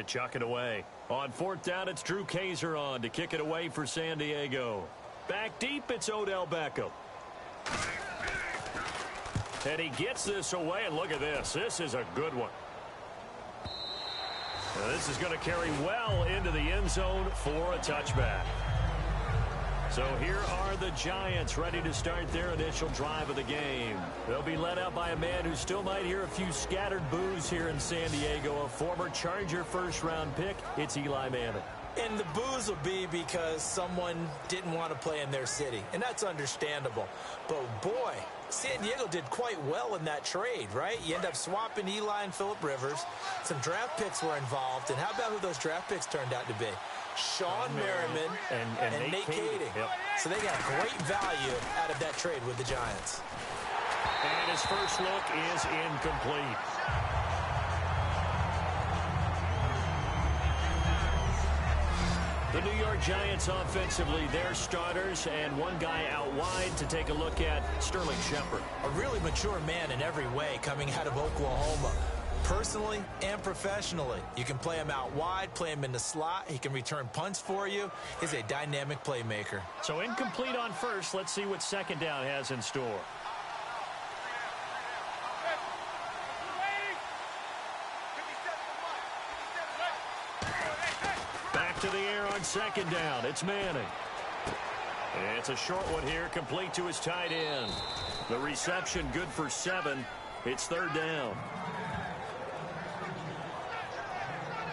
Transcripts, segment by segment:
chuck it away. On fourth down, it's Drew Kaiser on to kick it away for San Diego. Back deep, it's Odell Beckham. And he gets this away, and look at this. This is a good one. Now, this is going to carry well into the end zone for a touchback. So here are the Giants ready to start their initial drive of the game. They'll be led out by a man who still might hear a few scattered boos here in San Diego, a former Charger first-round pick. It's Eli Manning. And the boos will be because someone didn't want to play in their city, and that's understandable. But, boy, San Diego did quite well in that trade, right? You end up swapping Eli and Phillip Rivers. Some draft picks were involved, and how about who those draft picks turned out to be? Sean Merriman and Nate Kading. Yep. So they got great value out of that trade with the Giants. And his first look is incomplete. The New York Giants offensively, their starters, and one guy out wide to take a look at, Sterling Shepard. A really mature man in every way coming out of Oklahoma. Personally and professionally, you can play him out wide, play him in the slot. He can return punts for you. He's a dynamic playmaker. So incomplete on first. Let's see what second down has in store. Back to the air on second down. It's Manning. It's a short one here, complete to his tight end. The reception good for 7. It's third down.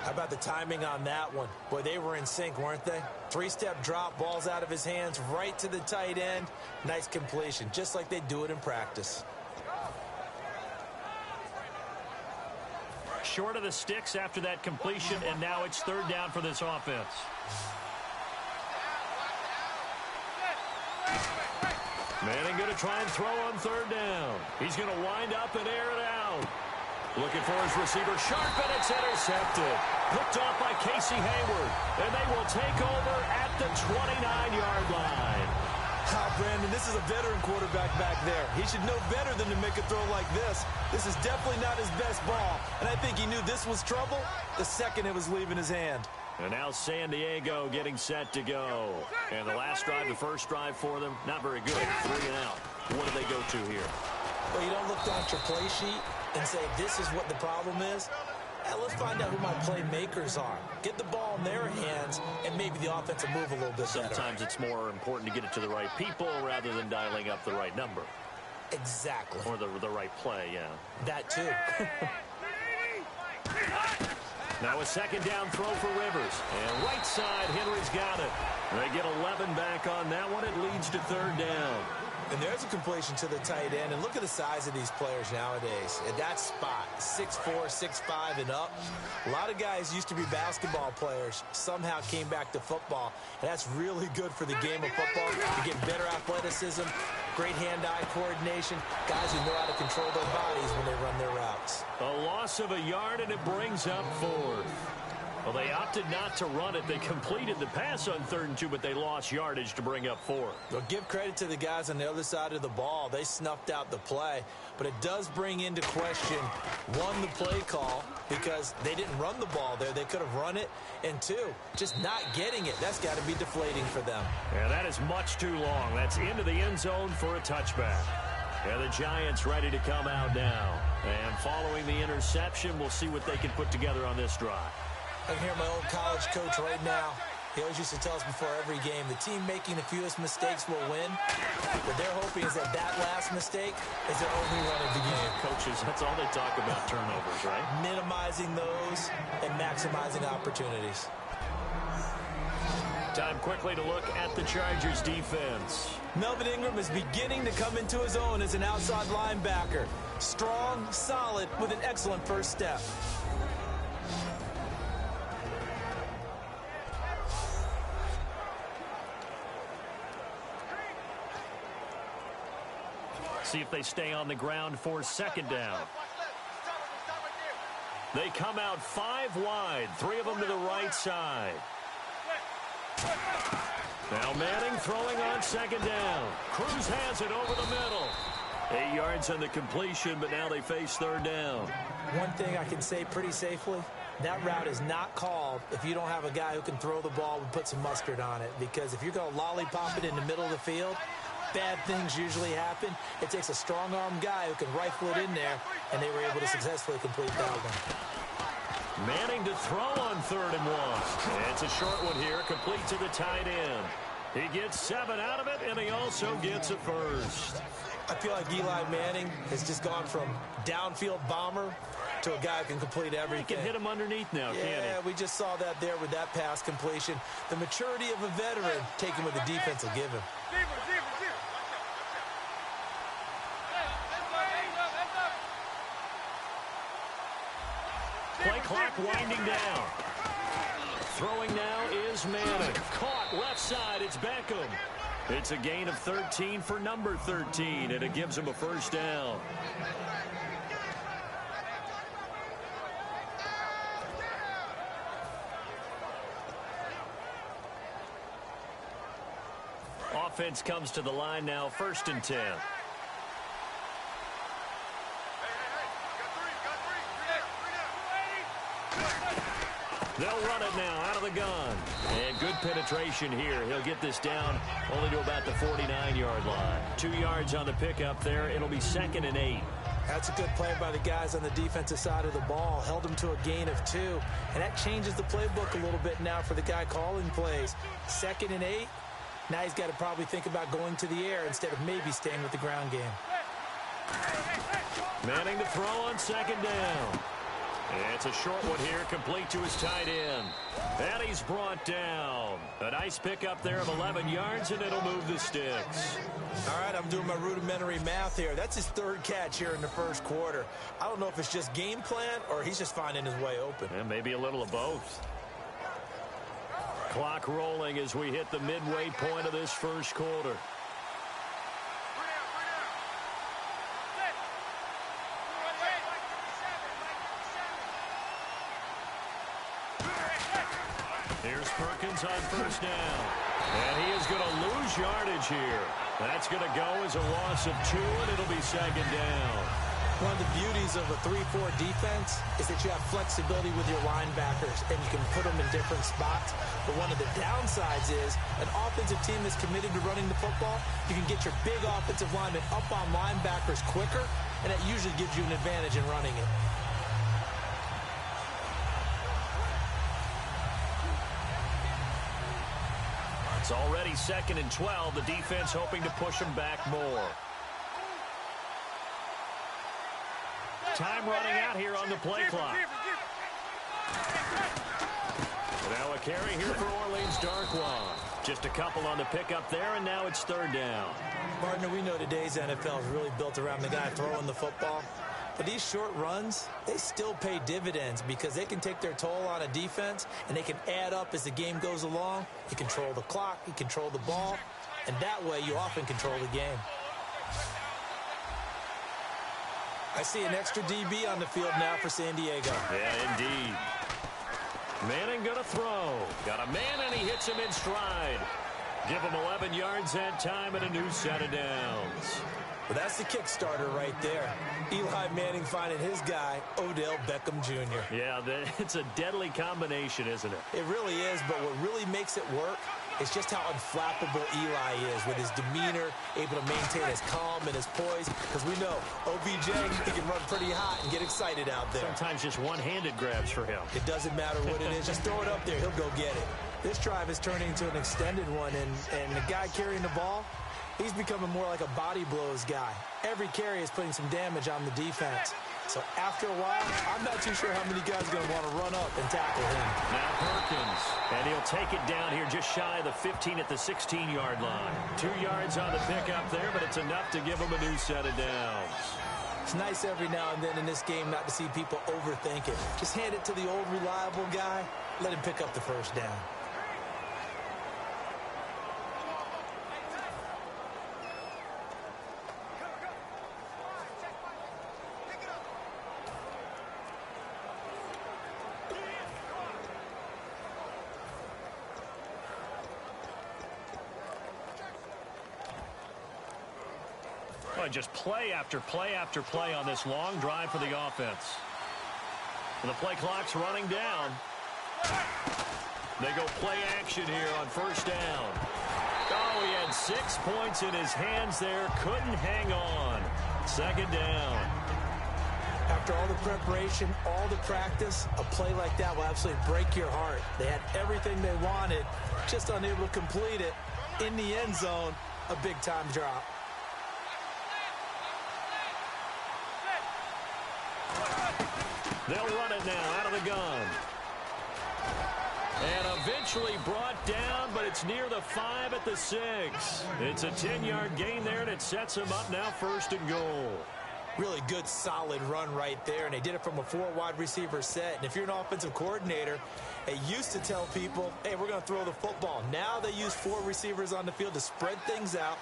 How about the timing on that one? Boy, they were in sync, weren't they? Three-step drop, balls out of his hands, right to the tight end. Nice completion, just like they do it in practice. Short of the sticks after that completion, and now it's third down for this offense. Manning going to try and throw on third down. He's going to wind up and air it out. Looking for his receiver, sharp, and it's intercepted. Picked off by Casey Hayward, and they will take over at the 29-yard line. Brandon, this is a veteran quarterback back there. He should know better than to make a throw like this. This is definitely not his best ball, and I think he knew this was trouble the second it was leaving his hand. And now San Diego getting set to go. And the last drive, the first drive for them, not very good. 3 and out. What do they go to here? Well, you don't look down at your play sheet and say, this is what the problem is. Let's find out who my playmakers are. Get the ball in their hands, and maybe the offense will move a little bit better. Sometimes it's more important to get it to the right people rather than dialing up the right number. Exactly. Or the right play, yeah. That too. Now a second down throw for Rivers. And right side, Henry's got it. They get 11 back on that one. It leads to third down. And there's a completion to the tight end. And look at the size of these players nowadays. At that spot, 6'4", 6'5", and up. A lot of guys used to be basketball players. Somehow came back to football. And that's really good for the game of football. You get better athleticism, great hand-eye coordination. Guys who know how to control their bodies when they run their routes. A loss of a yard, and it brings up fourth. Well, they opted not to run it. They completed the pass on 3rd and 2, but they lost yardage to bring up fourth. Well, give credit to the guys on the other side of the ball. They snuffed out the play. But it does bring into question, 1, the play call, because they didn't run the ball there. They could have run it. And 2, just not getting it. That's got to be deflating for them. Yeah, that is much too long. That's into the end zone for a touchback. And the Giants ready to come out now. And following the interception, we'll see what they can put together on this drive. I can hear my old college coach right now. He always used to tell us before every game, the team making the fewest mistakes will win. What they're hoping is that last mistake is their only run of the game. Coaches, that's all they talk about, turnovers, right? Minimizing those and maximizing opportunities. Time quickly to look at the Chargers defense. Melvin Ingram is beginning to come into his own as an outside linebacker. Strong, solid, with an excellent first step. See if they stay on the ground for second down. They come out 5 wide, 3 of them to the right side. Now Manning throwing on second down. Cruz has it over the middle. 8 yards on the completion, but now they face third down. One thing I can say pretty safely, That route is not called if you don't have a guy who can throw the ball and put some mustard on it. Because if you're going to lollipop it in the middle of the field, bad things usually happen. It takes a strong-arm guy who can rifle it in there, and they were able to successfully complete that one. Manning to throw on 3rd and 1. It's a short one here, complete to the tight end. He gets 7 out of it, and he also gets a first. I feel like Eli Manning has just gone from downfield bomber to a guy who can complete everything. He can hit him underneath now, can't he? Yeah, we just saw that there with that pass completion. The maturity of a veteran taking what the defense will give him. Play clock winding down. Throwing now is Manning. Caught left side. It's Beckham. It's a gain of 13 for number 13, and it gives him a first down. Offense comes to the line now, 1st and 10. They'll run it now out of the gun. And good penetration here. He'll get this down only to about the 49-yard line. 2 yards on the pickup there. It'll be 2nd and 8. That's a good play by the guys on the defensive side of the ball. Held them to a gain of 2. And that changes the playbook a little bit now for the guy calling plays. 2nd and 8. Now he's got to probably think about going to the air instead of maybe staying with the ground game. Manning to throw on 2nd down. It's a short one here, complete to his tight end. And he's brought down. A nice pickup there of 11 yards, and it'll move the sticks. All right, I'm doing my rudimentary math here. That's his 3rd catch here in the 1st quarter. I don't know if it's just game plan or he's just finding his way open. And maybe a little of both. Clock rolling as we hit the midway point of this 1st quarter. Here's Perkins on 1st down. And he is going to lose yardage here. That's going to go as a loss of 2, and it'll be 2nd down. One of the beauties of a 3-4 defense is that you have flexibility with your linebackers, and you can put them in different spots. But one of the downsides is an offensive team that's committed to running the football, you can get your big offensive linemen up on linebackers quicker, and that usually gives you an advantage in running it. It's already 2nd and 12. The defense hoping to push them back more. Time running out here on the play clock. Now a carry here for Orleans Darkwa. Just a couple on the pickup there, and now it's 3rd down. Partner, we know today's NFL is really built around the guy throwing the football. But these short runs, they still pay dividends because they can take their toll on a defense, and they can add up as the game goes along. You control the clock, you control the ball, and that way you often control the game. I see an extra DB on the field now for San Diego. Yeah, indeed. Manning going to throw. Got a man, and he hits him in stride. Give him 11 yards that time and a new set of downs. Well, that's the Kickstarter right there. Eli Manning finding his guy, Odell Beckham Jr. Yeah, it's a deadly combination, isn't it? It really is, but what really makes it work is just how unflappable Eli is with his demeanor, able to maintain his calm and his poise. Because we know OBJ, he can run pretty hot and get excited out there. Sometimes just one-handed grabs for him. It doesn't matter what it is. Just throw it up there. He'll go get it. This drive is turning into an extended one, and the guy carrying the ball, he's becoming more like a body blows guy. Every carry is putting some damage on the defense. So after a while, I'm not too sure how many guys are going to want to run up and tackle him. Now Perkins, and he'll take it down here just shy of the 15 at the 16-yard line. 2 yards on the pickup there, but it's enough to give him a new set of downs. It's nice every now and then in this game not to see people overthink it. Just hand it to the old reliable guy, let him pick up the first down. Just play after play after play on this long drive for the offense. The play clock's running down. They go play action here on first down. Oh, he had 6 points in his hands there. Couldn't hang on. Second down. After all the preparation, all the practice, a play like that will absolutely break your heart. They had everything they wanted, just unable to complete it. In the end zone, a big-time drop. They'll run it now out of the gun. And eventually brought down, but it's near the 5 at the 6. It's a 10-yard gain there, and it sets them up now first and goal. Really good, solid run right there, and they did it from a 4-wide receiver set. And if you're an offensive coordinator, they used to tell people, hey, we're going to throw the football. Now they use 4 receivers on the field to spread things out,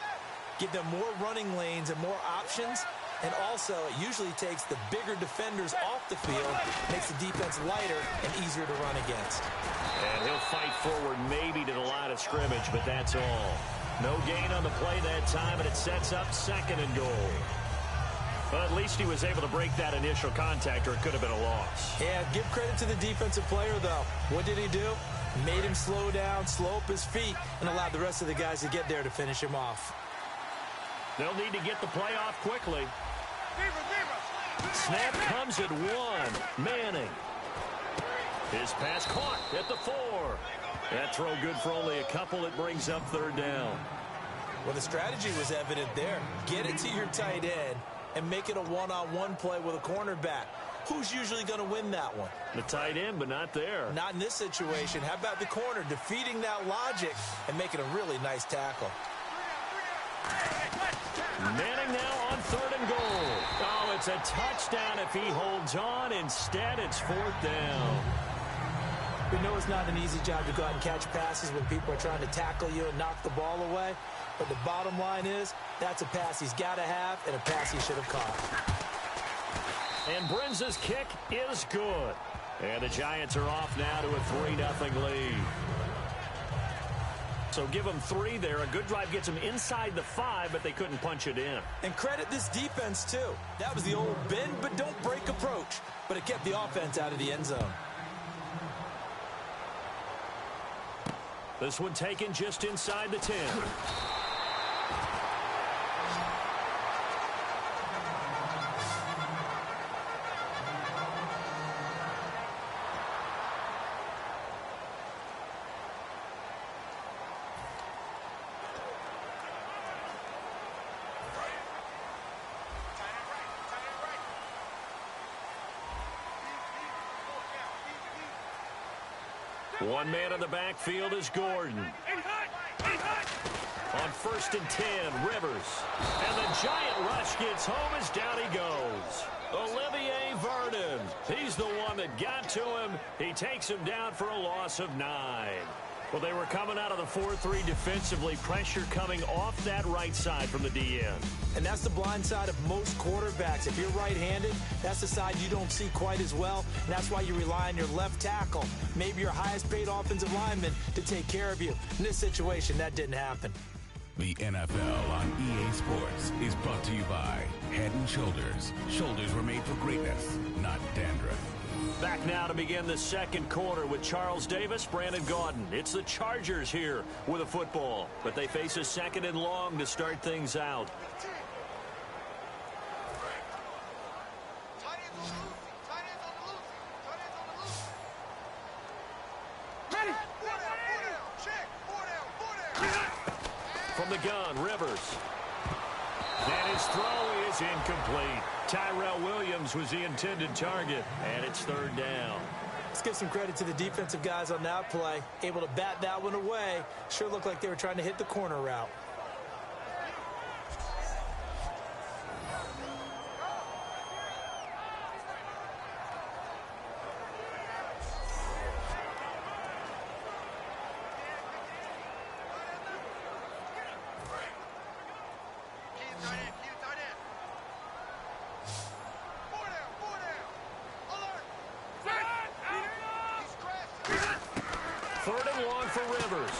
give them more running lanes and more options. And also, it usually takes the bigger defenders off the field, makes the defense lighter and easier to run against. And he'll fight forward maybe to the line of scrimmage, but that's all. No gain on the play that time, and it sets up second and goal. But at least he was able to break that initial contact, or it could have been a loss. Yeah, give credit to the defensive player, though. What did he do? Made him slow down, slow up his feet, and allowed the rest of the guys to get there to finish him off. They'll need to get the play off quickly. Snap comes at 1. Manning. His pass caught at the 4. That throw good for only a couple. It brings up third down. Well, the strategy was evident there. Get it to your tight end and make it a one-on-one play with a cornerback. Who's usually going to win that one? The tight end, but not there. Not in this situation. How about the corner defeating that logic and making a really nice tackle? Manning now on third and goal. Oh, it's a touchdown if he holds on. Instead, it's fourth down. We know it's not an easy job to go out and catch passes when people are trying to tackle you and knock the ball away. But the bottom line is, that's a pass he's got to have and a pass he should have caught. And Brinza's kick is good. And the Giants are off now to a 3-0 lead. So give them 3 there. A good drive gets them inside the 5, but they couldn't punch it in. And credit this defense, too. That was the old bend but don't break approach. But it kept the offense out of the end zone. This one taken just inside the 10. One man in the backfield is Gordon. On first and 10, Rivers. And the giant rush gets home as down he goes. Olivier Vernon. He's the one that got to him. He takes him down for a loss of 9. Well, they were coming out of the 4-3 defensively. Pressure coming off that right side from the DN. And that's the blind side of most quarterbacks. If you're right-handed, that's the side you don't see quite as well. And that's why you rely on your left tackle, maybe your highest-paid offensive lineman, to take care of you. In this situation, that didn't happen. The NFL on EA Sports is brought to you by Head & Shoulders. Shoulders were made for greatness, not dandruff. Back now to begin the second quarter with Charles Davis, Brandon Gaudin. It's the Chargers here with a football, but they face a second and long to start things out. From the gun, Rivers. And his throw is incomplete. Tyrell Williams was the intended target, and it's third down. Let's give some credit to the defensive guys on that play. Able to bat that one away. Sure looked like they were trying to hit the corner route. Third and long for Rivers.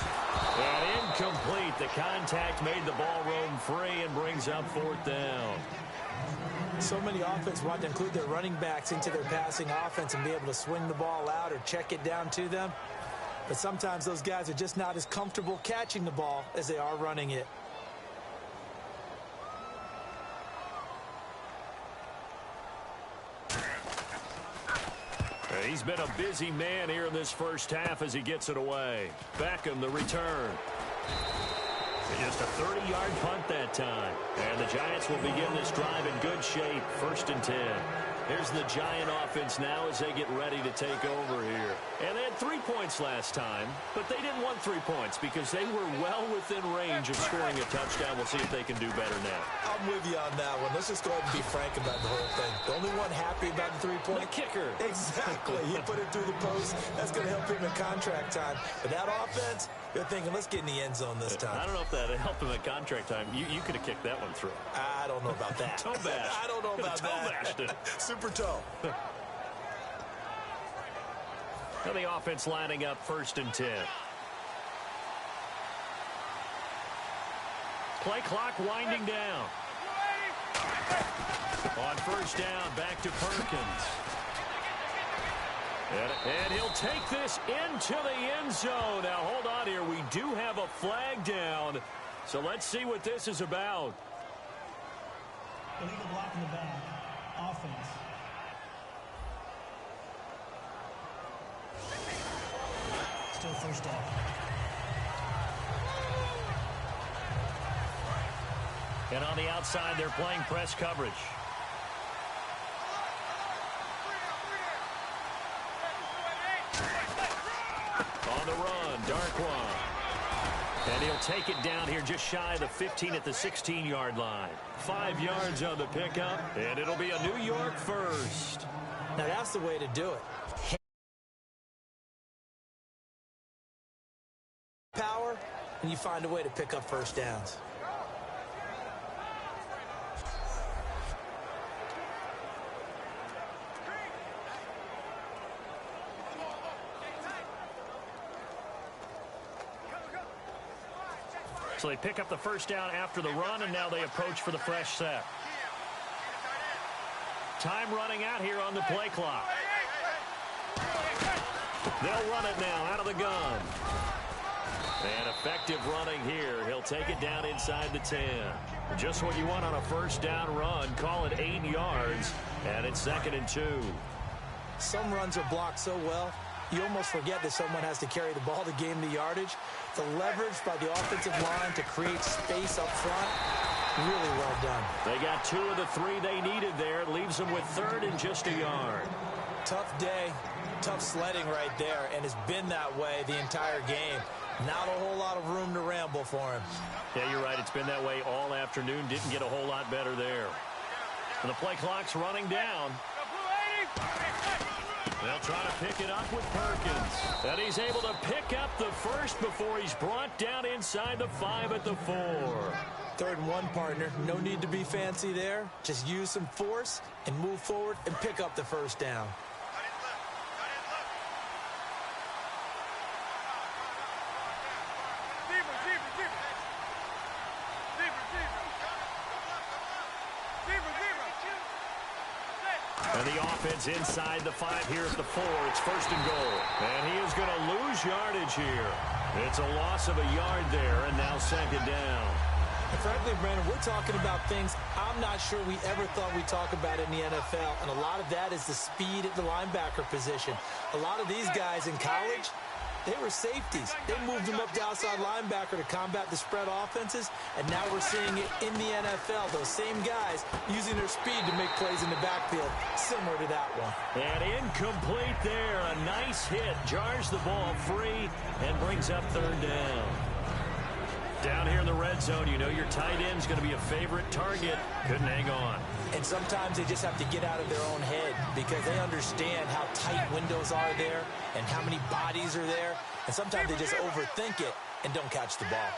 And incomplete. The contact made the ball roam free and brings up fourth down. So many offense want to include their running backs into their passing offense and be able to swing the ball out or check it down to them. But sometimes those guys are just not as comfortable catching the ball as they are running it. He's been a busy man here in this first half as he gets it away. Beckham, the return. Just a 30-yard punt that time. And the Giants will begin this drive in good shape. 1st and 10. Here's the Giant offense now as they get ready to take over here. And they had 3 points last time, but they didn't want 3 points because they were well within range of scoring a touchdown. We'll see if they can do better now. I'm with you on that one. Let's just go ahead and be frank about the whole thing. The only one happy about the 3-point? The kicker. Exactly. He put it through the post. That's going to help him in contract time. But that offense, they're thinking, let's get in the end zone this time. I don't know if that helped him at contract time. You could have kicked that one through. I don't know about that. Toe bash. I don't know about that. Toe bashed it. Super toe. Now the offense lining up 1st and 10. Play clock winding down. On 1st down, back to Perkins. And he'll take this into the end zone. Now, hold on here. We do have a flag down. So let's see what this is about. Illegal block in the back. Offense. Still 1st down. And on the outside, they're playing press coverage. On the run, Darkwan. And he'll take it down here just shy of the 15 at the 16-yard line. 5 yards on the pickup, and it'll be a New York first. Now, that's the way to do it. Power, and you find a way to pick up 1st downs. So they pick up the 1st down after the run, and now they approach for the fresh set. Time running out here on the play clock. They'll run it now out of the gun. And effective running here. He'll take it down inside the 10. Just what you want on a 1st down run. Call it 8 yards, and it's 2nd and 2. Some runs are blocked so well, you almost forget that someone has to carry the ball to gain the yardage. The leverage by the offensive line to create space up front, really well done. They got 2 of the 3 they needed there. It leaves them with 3rd and just a yard. Tough day, tough sledding right there, and it's been that way the entire game. Not a whole lot of room to ramble for him. Yeah, you're right. It's been that way all afternoon. Didn't get a whole lot better there. And the play clock's running down. They'll try to pick it up with Perkins. And he's able to pick up the 1st before he's brought down inside the 5 at the 4. 3rd and 1, partner. No need to be fancy there. Just use some force and move forward and pick up the 1st down. And the offense inside the 5 here at the 4. It's 1st and goal. And he is going to lose yardage here. It's a loss of a yard there, and now 2nd down. And frankly, Brandon, we're talking about things I'm not sure we ever thought we'd talk about in the NFL. And a lot of that is the speed at the linebacker position. A lot of these guys in college, they were safeties. They moved them up to outside linebacker to combat the spread offenses, and now we're seeing it in the NFL. Those same guys using their speed to make plays in the backfield, similar to that one. And incomplete there. A nice hit. Jars the ball free and brings up 3rd down. Down here in the red zone, you know your tight end's going to be a favorite target. Couldn't hang on. And sometimes they just have to get out of their own head because they understand how tight windows are there and how many bodies are there. And sometimes they just overthink it and don't catch the ball.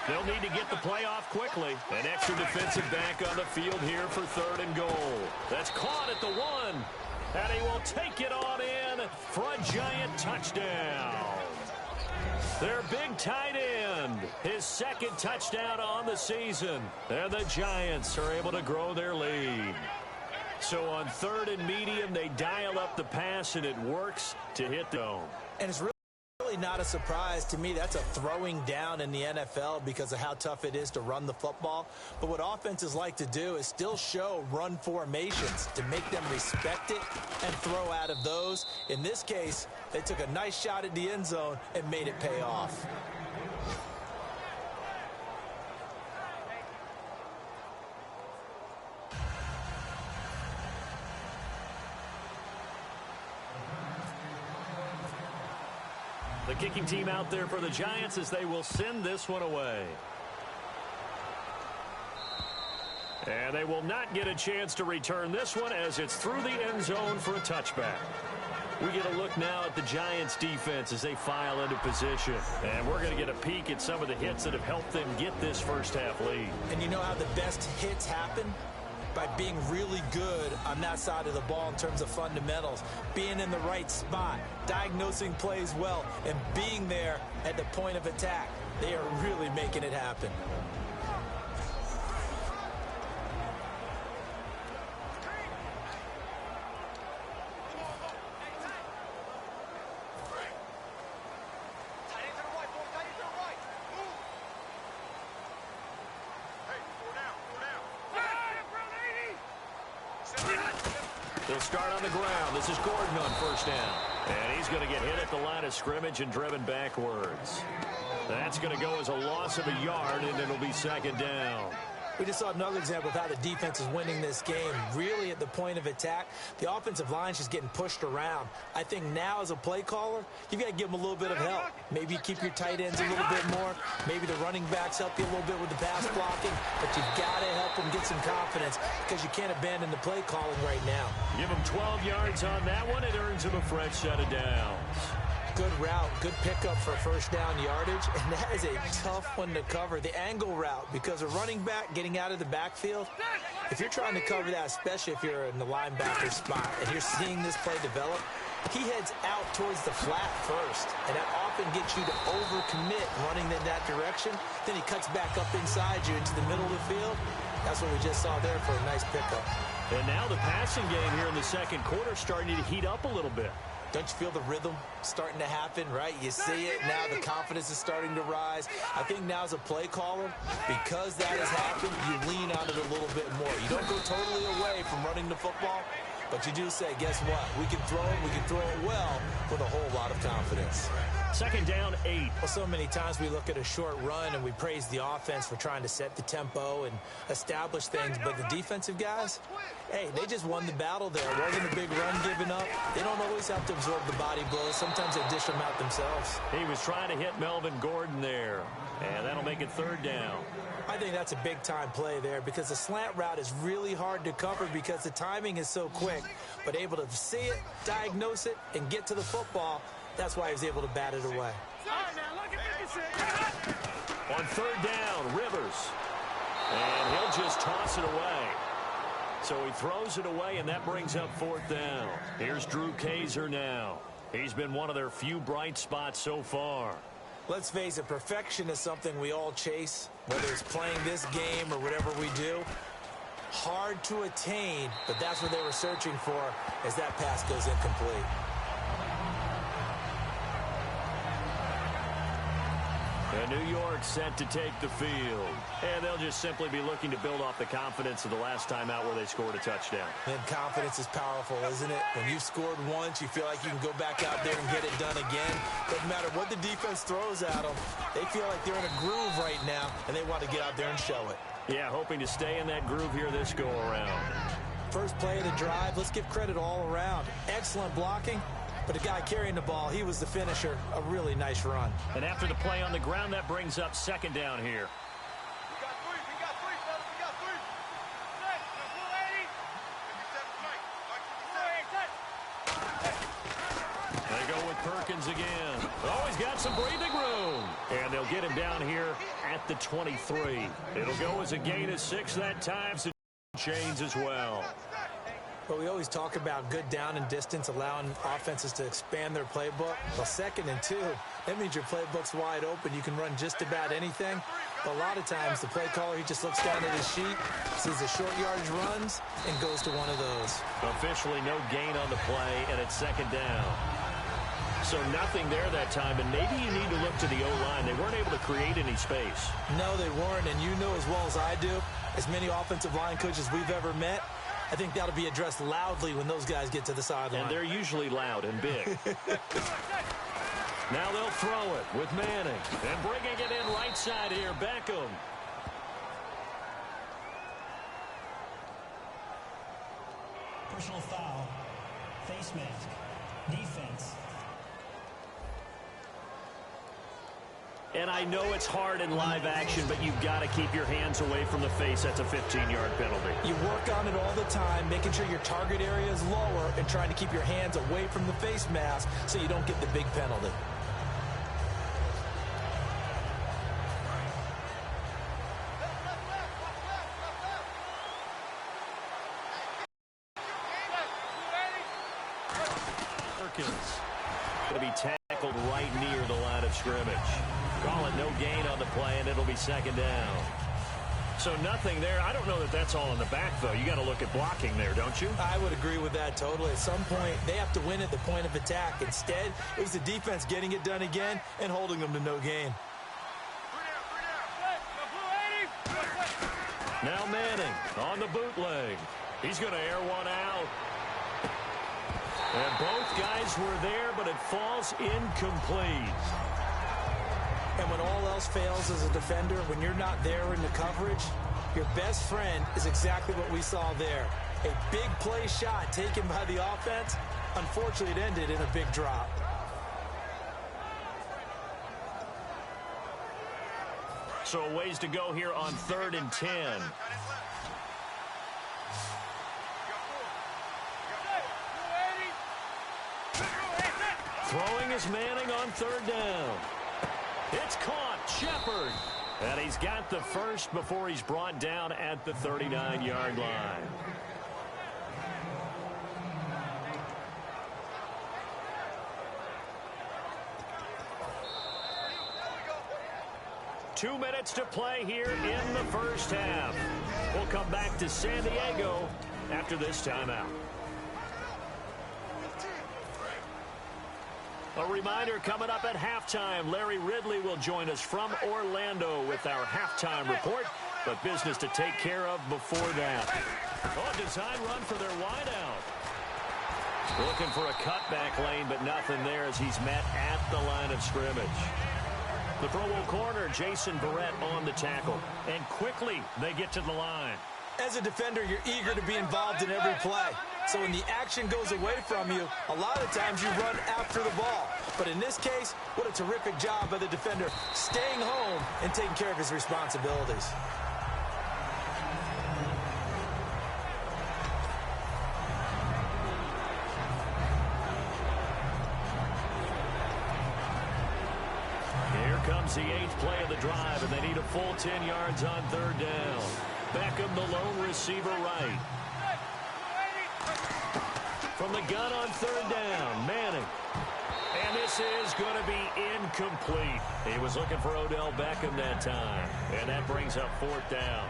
They'll need to get the play off quickly. An extra defensive back on the field here for 3rd and goal. That's caught at the 1. And he will take it on in for a giant touchdown. Their big tight end, his second touchdown on the season. And the Giants are able to grow their lead. So on 3rd and medium, they dial up the pass, and it works to hit the dome. And it's really not a surprise to me. That's a throwing down in the NFL because of how tough it is to run the football. But what offenses like to do is still show run formations to make them respect it and throw out of those. In this case, they took a nice shot at the end zone and made it pay off. The kicking team out there for the Giants as they will send this one away. And they will not get a chance to return this one as it's through the end zone for a touchback. We get a look now at the Giants defense as they file into position. And we're going to get a peek at some of the hits that have helped them get this first half lead. And you know how the best hits happen? By being really good on that side of the ball in terms of fundamentals, being in the right spot, diagnosing plays well, and being there at the point of attack. They are really making it happen. They'll start on the ground. This is Gordon on first down. And he's going to get hit at the line of scrimmage and driven backwards. That's going to go as a loss of a yard, and it'll be second down. We just saw another example of how the defense is winning this game. Really at the point of attack, the offensive line's just getting pushed around. I think now as a play caller, you've got to give them a little bit of help. Maybe you keep your tight ends a little bit more. Maybe the running backs help you a little bit with the pass blocking. But you've got to help them get some confidence because you can't abandon the play calling right now. Give them 12 yards on that one. It earns them a fresh set of downs. Good route, good pickup for first down yardage, and that is a tough one to cover, the angle route, because a running back getting out of the backfield, if you're trying to cover that, especially if you're in the linebacker spot, and you're seeing this play develop, he heads out towards the flat first, and that often gets you to overcommit running in that direction. Then he cuts back up inside you into the middle of the field. That's what we just saw there for a nice pickup. And now the passing game here in the second quarter starting to heat up a little bit. Don't you feel the rhythm starting to happen, right? You see it. Now the confidence is starting to rise. I think now as a play caller, because that has happened, you lean on it a little bit more. You don't go totally away from running the football, but you do say, guess what? We can throw it well with a whole lot of confidence. Second down, 8. Well, so many times we look at a short run and we praise the offense for trying to set the tempo and establish things, but the defensive guys, hey, they just won the battle there. It wasn't a big run given up. They don't always have to absorb the body blows. Sometimes they dish them out themselves. He was trying to hit Melvin Gordon there, and that'll make it third down. I think that's a big-time play there because the slant route is really hard to cover because the timing is so quick. But able to see it, diagnose it, and get to the football, that's why he was able to bat it away. On third down, Rivers. And he'll just toss it away. So he throws it away, and that brings up fourth down. Here's Drew Kaiser now. He's been one of their few bright spots so far. Let's face it, perfection is something we all chase, whether it's playing this game or whatever we do. Hard to attain, but that's what they were searching for as that pass goes incomplete. And New York set to take the field. And they'll just simply be looking to build off the confidence of the last time out where they scored a touchdown. And confidence is powerful, isn't it? When you've scored once, you feel like you can go back out there and get it done again. Doesn't matter what the defense throws at them. They feel like they're in a groove right now, and they want to get out there and show it. Yeah, hoping to stay in that groove here this go-around. First play of the drive, let's give credit all around. Excellent blocking. But the guy carrying the ball, he was the finisher. A really nice run. And after the play on the ground, that brings up second down here. They go with Perkins again. Oh, he's got some breathing room. And they'll get him down here at the 23. It'll go as a gain of 6 that time. So chains as well. But we always talk about good down and distance, allowing offenses to expand their playbook. Well, 2nd and 2, that means your playbook's wide open. You can run just about anything. But a lot of times, the play caller, he just looks down at his sheet, sees the short yardage runs, and goes to one of those. Officially no gain on the play, and it's 2nd down. So nothing there that time, and maybe you need to look to the O-line. They weren't able to create any space. No, they weren't, and you know as well as I do, as many offensive line coaches we've ever met, I think that'll be addressed loudly when those guys get to the sideline. And they're usually loud and big. Now they'll throw it with Manning. And bringing it in right side here, Beckham. Personal foul. Face mask. Defense. And I know it's hard in live action, but you've got to keep your hands away from the face. That's a 15-yard penalty. You work on it all the time, making sure your target area is lower and trying to keep your hands away from the face mask so you don't get the big penalty. Going to be tackled right near the line of scrimmage. Call it no gain on the play, and it'll be 2nd down. So nothing there. I don't know that that's all in the back, though. You got to look at blocking there, don't you? I would agree with that totally. At some point, they have to win at the point of attack. Instead, it was the defense getting it done again and holding them to no gain. Now Manning on the bootleg. He's going to air one out. And both guys were there, but it falls incomplete. And when all else fails as a defender, when you're not there in the coverage, your best friend is exactly what we saw there. A big play shot taken by the offense. Unfortunately, it ended in a big drop. So a ways to go here on 3rd and 10. Throwing is Manning on 3rd down. It's caught. Shepard. And he's got the first before he's brought down at the 39-yard line. Two minutes to play here in the first half. We'll come back to San Diego after this timeout. A reminder coming up at halftime. Larry Ridley will join us from Orlando with our halftime report. But business to take care of before that. Oh, design run for their wideout. Looking for a cutback lane, but nothing there as he's met at the line of scrimmage. The Pro Bowl corner, Jason Barrett, on the tackle. And quickly they get to the line. As a defender, you're eager to be involved in every play. So when the action goes away from you, a lot of times you run after the ball. But in this case, what a terrific job by the defender staying home and taking care of his responsibilities. Here comes the 8th play of the drive, and they need a full 10 yards on 3rd down. Beckham, the lone receiver right. From the gun on 3rd down, Manning. And this is going to be incomplete. He was looking for Odell Beckham that time. And that brings up 4th down.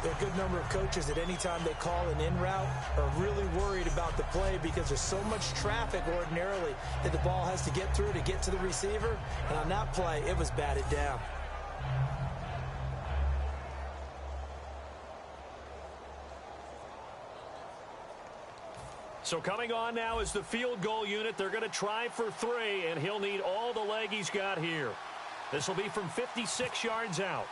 There are a good number of coaches at any time they call an in route are really worried about the play because there's so much traffic ordinarily that the ball has to get through to get to the receiver. And on that play, it was batted down. So coming on now is the field goal unit. They're going to try for 3, and he'll need all the leg he's got here. This will be from 56 yards out.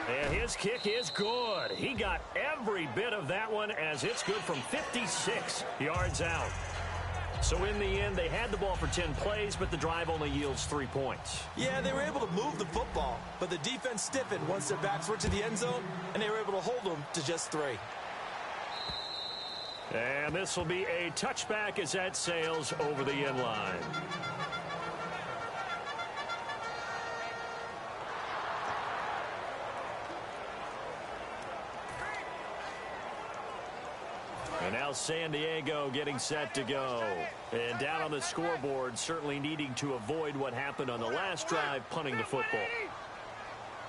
And his kick is good. He got every bit of that one as it's good from 56 yards out. So in the end, they had the ball for 10 plays, but the drive only yields 3 points. Yeah, they were able to move the football, but the defense stiffened once their backs were to the end zone, and they were able to hold them to just 3. And this will be a touchback as that sails over the end line. Now San Diego getting set to go. And down on the scoreboard, certainly needing to avoid what happened on the last drive, punting the football.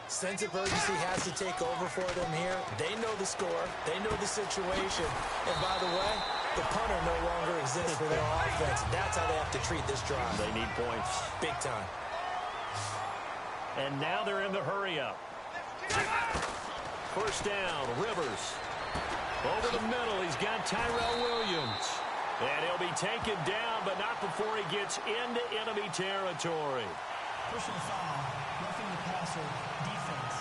Sense of urgency has to take over for them here. They know the score. They know the situation. And by the way, the punter no longer exists for their offense. That's how they have to treat this drive. They need points. Big time. And now they're in the hurry-up. First down, Rivers. Over the middle, he's got Tyrell Williams. And he'll be taken down, but not before he gets into enemy territory. Personal foul, roughing the passer, defense.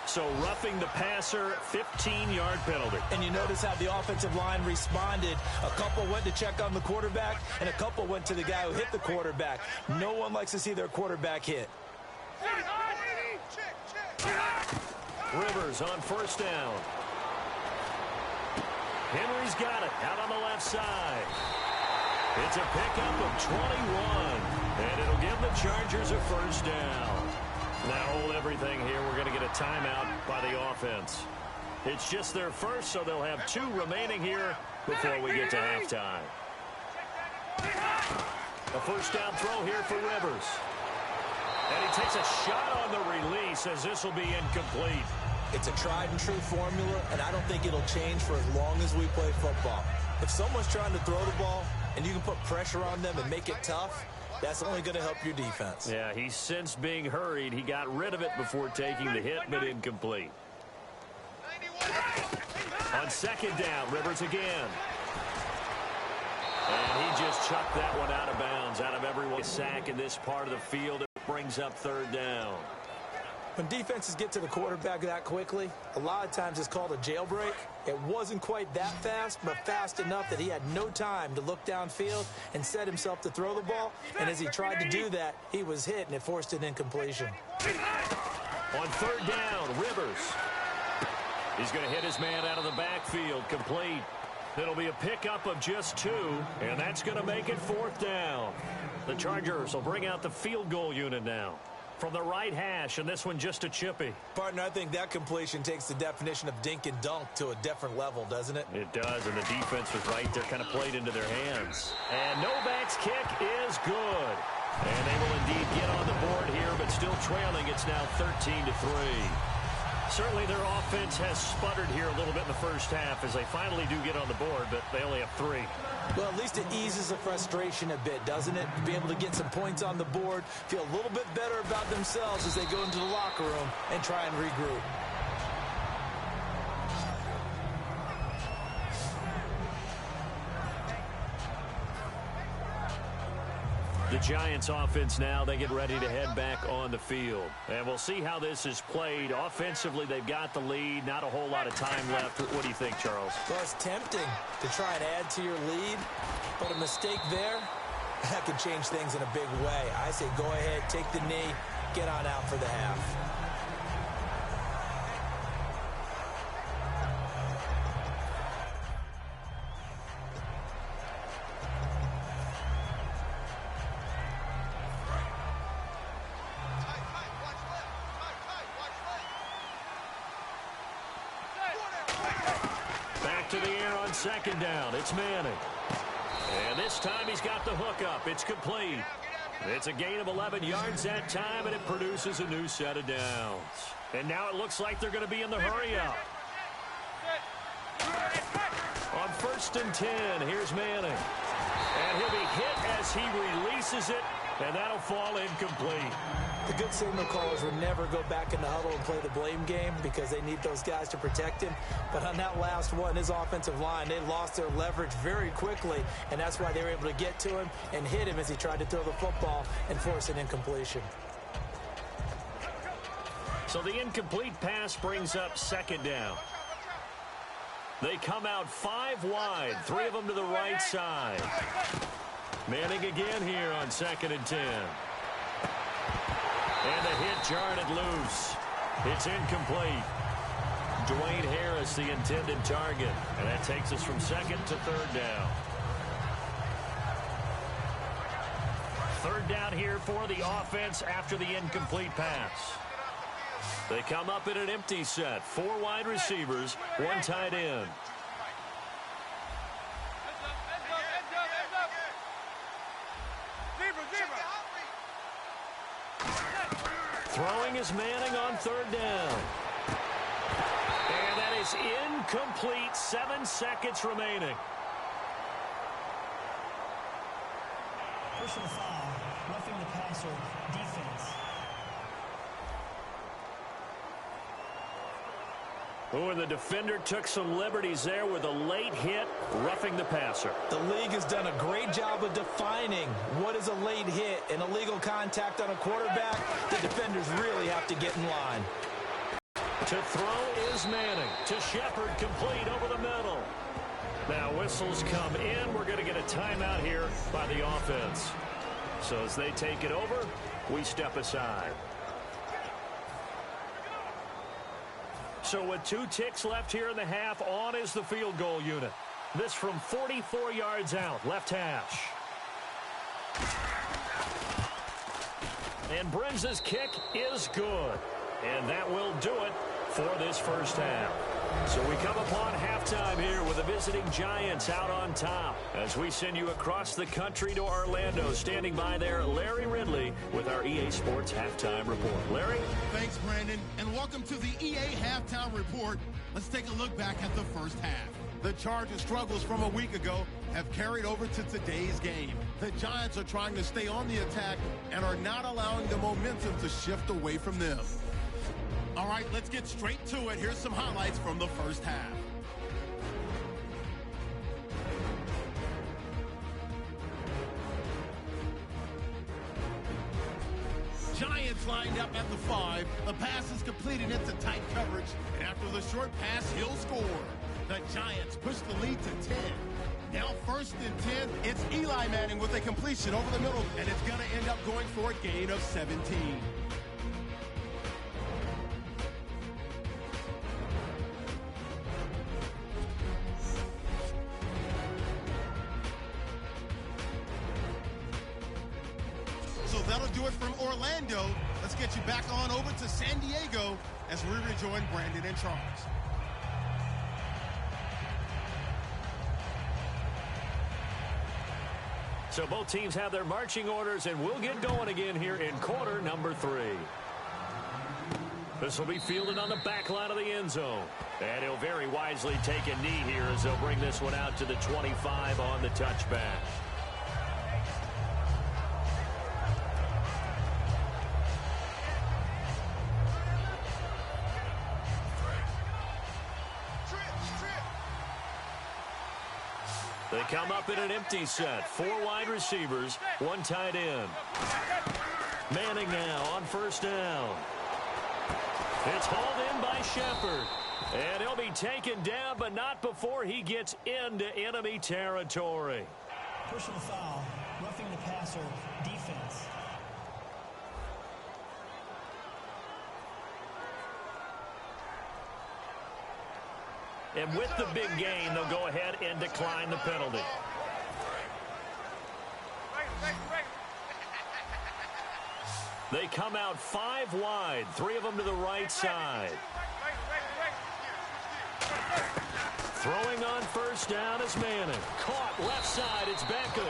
So roughing the passer, 15-yard penalty. And you notice how the offensive line responded. A couple went to check on the quarterback, and a couple went to the guy who hit the quarterback. No one likes to see their quarterback hit. Rivers on first down. Henry's got it out on the left side. It's a pickup of 21, and it'll give the Chargers a first down. Now hold everything here. We're going to get a timeout by the offense. It's just their first, so they'll have 2 remaining here before we get to halftime. A first down throw here for Rivers. And he takes a shot on the release as this will be incomplete. It's a tried-and-true formula, and I don't think it'll change for as long as we play football. If someone's trying to throw the ball and you can put pressure on them and make it tough, that's only going to help your defense. Yeah, he's since being hurried. He got rid of it before taking the hit, but incomplete. On second down, Rivers again. And he just chucked that one out of bounds. Out of everyone's sack in this part of the field, it brings up third down. When defenses get to the quarterback that quickly, a lot of times it's called a jailbreak. It wasn't quite that fast, but fast enough that he had no time to look downfield and set himself to throw the ball. And as he tried to do that, he was hit, and it forced an incompletion. On third down, Rivers. He's going to hit his man out of the backfield, complete. It'll be a pickup of just 2, and that's going to make it fourth down. The Chargers will bring out the field goal unit now. From the right hash, and this one just a chippy. Partner, I think that completion takes the definition of dink and dunk to a different level, doesn't it? It does, and the defense was right there, kind of played into their hands. And Novak's kick is good. And they will indeed get on the board here, but still trailing. It's now 13-3. Certainly their offense has sputtered here a little bit in the first half as they finally do get on the board, but they only have 3. Well, at least it eases the frustration a bit, doesn't it? To be able to get some points on the board, feel a little bit better about themselves as they go into the locker room and try and regroup. The Giants offense now, they get ready to head back on the field. And we'll see how this is played. Offensively, they've got the lead. Not a whole lot of time left. What do you think, Charles? Well, it's tempting to try and add to your lead, but a mistake there, that could change things in a big way. I say go ahead, take the knee, get on out for the half. To the air on second down. It's Manning. And this time he's got the hook up. It's complete. It's a gain of 11 yards that time, and it produces a new set of downs. And now it looks like they're going to be in the hurry-up. On first and 10, here's Manning. And he'll be hit as he releases it, and that'll fall incomplete. The good signal callers would never go back in the huddle and play the blame game because they need those guys to protect him. But on that last one, his offensive line, they lost their leverage very quickly, and that's why they were able to get to him and hit him as he tried to throw the football and force an incompletion. So the incomplete pass brings up second down. They come out 5 wide, 3 of them to the right side. Manning again here on second and 10. And the hit jarred it loose. It's incomplete. Dwayne Harris, the intended target. And that takes us from second to third down. Third down here for the offense after the incomplete pass. They come up in an empty set. 4 wide receivers, 1 tight end. Throwing is Manning on 3rd down. And that is incomplete. 7 seconds remaining. Personal foul, roughing the passer, defense. Oh, and the defender took some liberties there with a late hit, roughing the passer. The league has done a great job of defining what is a late hit and illegal contact on a quarterback. The defenders really have to get in line. To throw is Manning. To Shepard, complete over the middle. Now whistles come in. We're going to get a timeout here by the offense. So as they take it over, we step aside. So with 2 ticks left here in the half, on is the field goal unit. This from 44 yards out, left hash. And Brenza's kick is good. And that will do it for this first half. So we come upon halftime here with the visiting Giants out on top. As we send you across the country to Orlando, standing by there, Larry Ridley with our EA Sports Halftime Report. Larry? Thanks, Brandon, and welcome to the EA Halftime Report. Let's take a look back at the first half. The Chargers' struggles from a week ago have carried over to today's game. The Giants are trying to stay on the attack and are not allowing the momentum to shift away from them. All right, let's get straight to it. Here's some highlights from the first half. Giants lined up at the 5. The pass is completed into tight coverage. And after the short pass, he'll score. The Giants push the lead to 10. Now 1st and 10. It's Eli Manning with a completion over the middle. And it's going to end up going for a gain of 17. So that'll do it from Orlando. Let's get you back on over to San Diego as we rejoin Brandon and Charles. So both teams have their marching orders, and we'll get going again here in quarter number 3. This will be fielded on the back line of the end zone. And he'll very wisely take a knee here as they'll bring this one out to the 25 on the touchback. They come up in an empty set. 4 wide receivers, 1 tight end. Manning now on 1st down. It's hauled in by Shepard. And he'll be taken down, but not before he gets into enemy territory. Personal foul, roughing the passer, defense. And with the big gain, they'll go ahead and decline the penalty. They come out 5 wide, 3 of them to the right side. Throwing on 1st down is Manning. Caught left side, it's Beckham.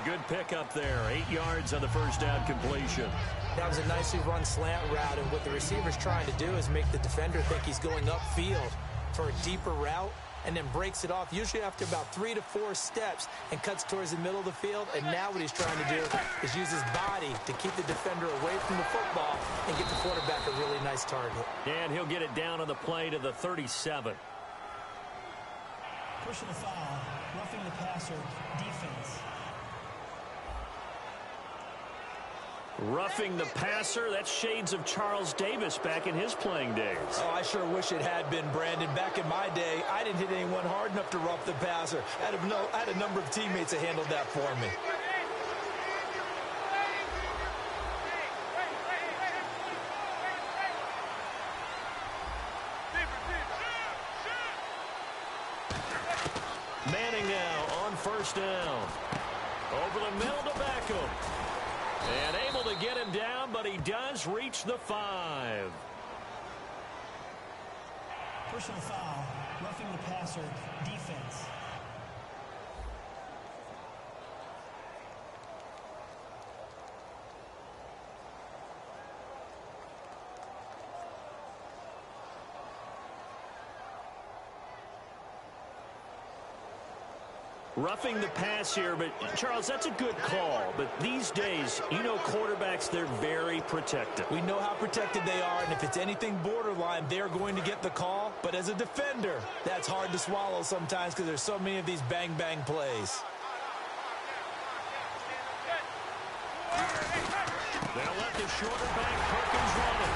A good pickup there, 8 yards on the 1st down completion. That was a nicely run slant route, and what the receiver's trying to do is make the defender think he's going upfield for a deeper route, and then breaks it off, usually after about 3 to 4 steps, and cuts towards the middle of the field. And now what he's trying to do is use his body to keep the defender away from the football and get the quarterback a really nice target. And he'll get it down on the play to the 37. Personal foul, roughing the passer, defense. Roughing the passer, that's shades of Charles Davis back in his playing days. Oh, I sure wish it had been, Brandon. Back in my day, I didn't hit anyone hard enough to rough the passer. I had a number of teammates that handled that for me. Manning now on 1st down. Over the middle to Beckham. And able to get him down, but he does reach the 5. Personal foul, roughing the passer, defense. Roughing the pass here, but Charles, that's a good call. But these days, you know, quarterbacks, they're very protective. We know how protected they are, and if it's anything borderline, they're going to get the call. But as a defender, that's hard to swallow sometimes because there's so many of these bang-bang plays. They'll let the shorter back Perkins run it.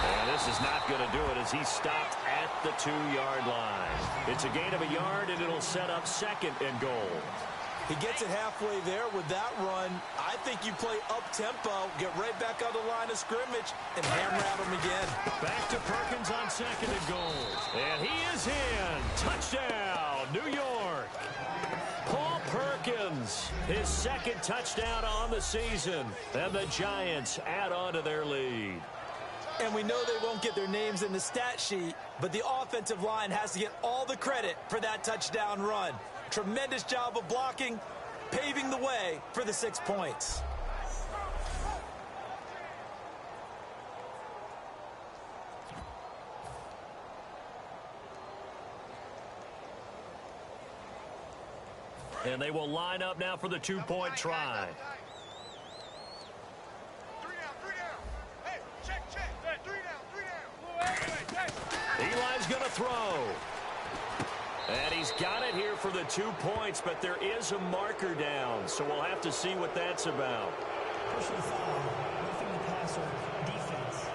And this is not going to do it as he's stopped at the 2-yard line. It's a gain of a yard, and it'll set up 2nd and goal. He gets it halfway there with that run. I think you play up-tempo, get right back on the line of scrimmage, and hammer at him again. Back to Perkins on 2nd and goal. And he is in. Touchdown, New York. Paul Perkins, his 2nd touchdown on the season. And the Giants add on to their lead. And we know they won't get their names in the stat sheet, but the offensive line has to get all the credit for that touchdown run. Tremendous job of blocking, paving the way for the 6 points. And they will line up now for the 2-point try. Eli's going to throw. And he's got it here for the 2 points, but there is a marker down, so we'll have to see what that's about. Personal foul, roughing the passer, defense.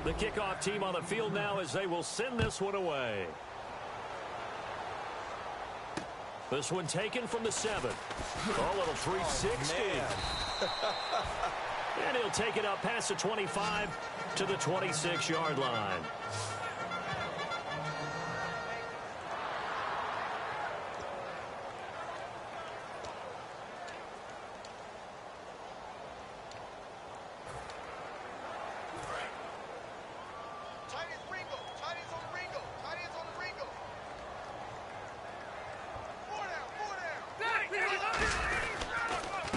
The kickoff team on the field now as they will send this one away. This one taken from the 7. A little 360. And he'll take it up past the 25 to the 26-yard line.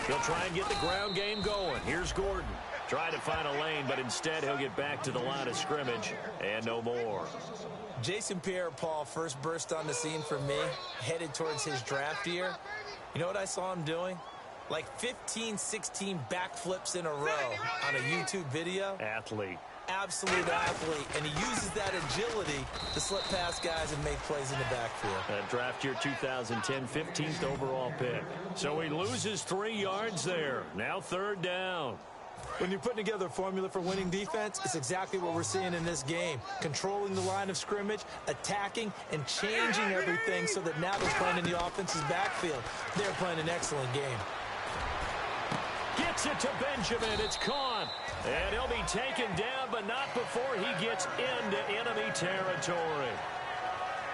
He'll try and get the ground game going. Here's Gordon. Trying to find a lane, but instead he'll get back to the line of scrimmage and no more. Jason Pierre-Paul first burst on the scene for me, headed towards his draft year. You know what I saw him doing? Like 15, 16 backflips in a row on a YouTube video. Athlete. Absolute athlete, and he uses that agility to slip past guys and make plays in the backfield. Draft year 2010, 15th overall pick. So he loses 3 yards there. Now 3rd down. When you're putting together a formula for winning defense, it's exactly what we're seeing in this game. Controlling the line of scrimmage, attacking, and changing everything so that now they're playing in the offense's backfield. They're playing an excellent game. Gets it to Benjamin. It's caught. And he'll be taken down, but not before he gets into enemy territory.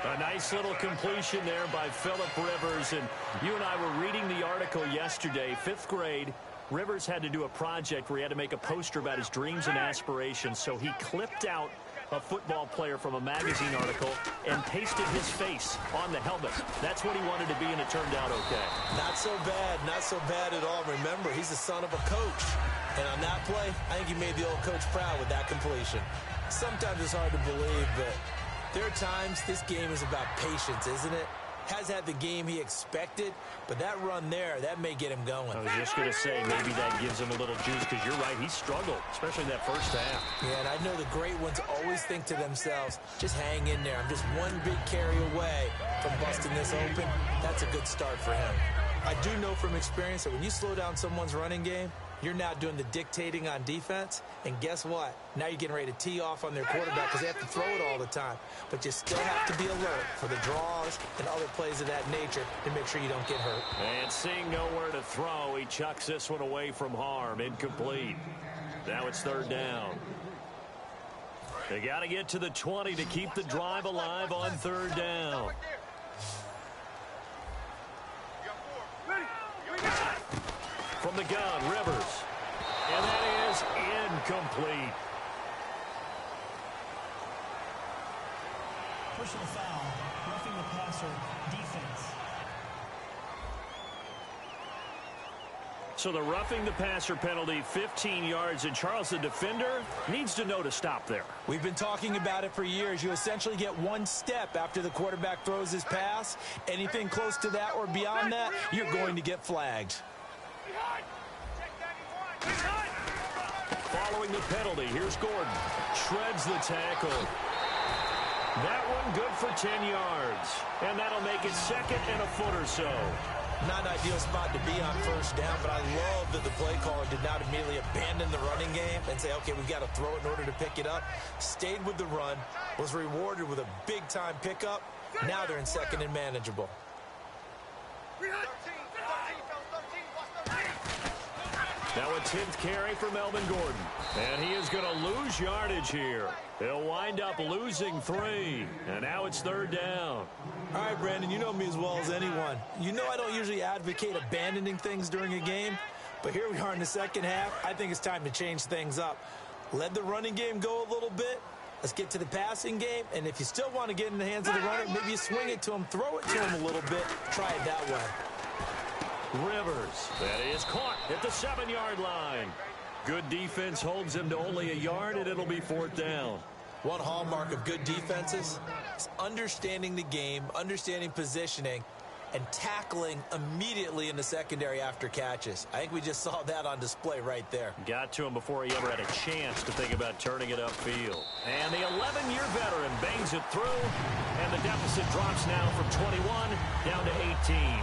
A nice little completion there by Phillip Rivers. And you and I were reading the article yesterday, 5th grade. Rivers had to do a project where he had to make a poster about his dreams and aspirations. So he clipped out a football player from a magazine article and pasted his face on the helmet. That's what he wanted to be, and it turned out okay. Not so bad at all. Remember, he's the son of a coach. And on that play, I think he made the old coach proud with that completion. Sometimes it's hard to believe, but there are times this game is about patience, isn't it? Has had the game he expected, but that run there, that may get him going. I was just going to say, maybe that gives him a little juice, because you're right, he struggled, especially in that first half. Yeah, and I know the great ones always think to themselves, just hang in there. I'm just one big carry away from busting this open. That's a good start for him. I do know from experience that when you slow down someone's running game, you're now doing the dictating on defense, and guess what? Now you're getting ready to tee off on their quarterback because they have to throw it all the time. But you still have to be alert for the draws and other plays of that nature to make sure you don't get hurt. And seeing nowhere to throw, he chucks this one away from harm. Incomplete. Now it's 3rd down. They got to get to the 20 to keep the drive alive on third down. From the gun, Rivers. And that is incomplete. Personal foul, roughing the passer, defense. So the roughing the passer penalty, 15 yards, and Charles, the defender, needs to know to stop there. We've been talking about it for years. You essentially get one step after the quarterback throws his pass. Anything close to that or beyond that, you're going to get flagged. Following the penalty, here's Gordon. Shreds the tackle. That one good for 10 yards. And that'll make it second and a foot or so. Not an ideal spot to be on first down, but I love that the play caller did not immediately abandon the running game and say, okay, we've got to throw it in order to pick it up. Stayed with the run, was rewarded with a big-time pickup. Now they're in second and manageable. Now a 10th carry for Melvin Gordon. And he is going to lose yardage here. He'll wind up losing 3. And now it's third down. All right, Brandon, you know me as well as anyone. You know I don't usually advocate abandoning things during a game. But here we are in the second half. I think it's time to change things up. Let the running game go a little bit. Let's get to the passing game. And if you still want to get in the hands of the runner, maybe you swing it to him, throw it to him a little bit. Try it that way. Rivers. That is caught at the 7-yard line. Good defense holds him to only a yard, and it'll be fourth down. One hallmark of good defenses is understanding the game, understanding positioning, and tackling immediately in the secondary after catches. I think we just saw that on display right there. Got to him before he ever had a chance to think about turning it upfield. And the 11-year veteran bangs it through, and the deficit drops now from 21 down to 18.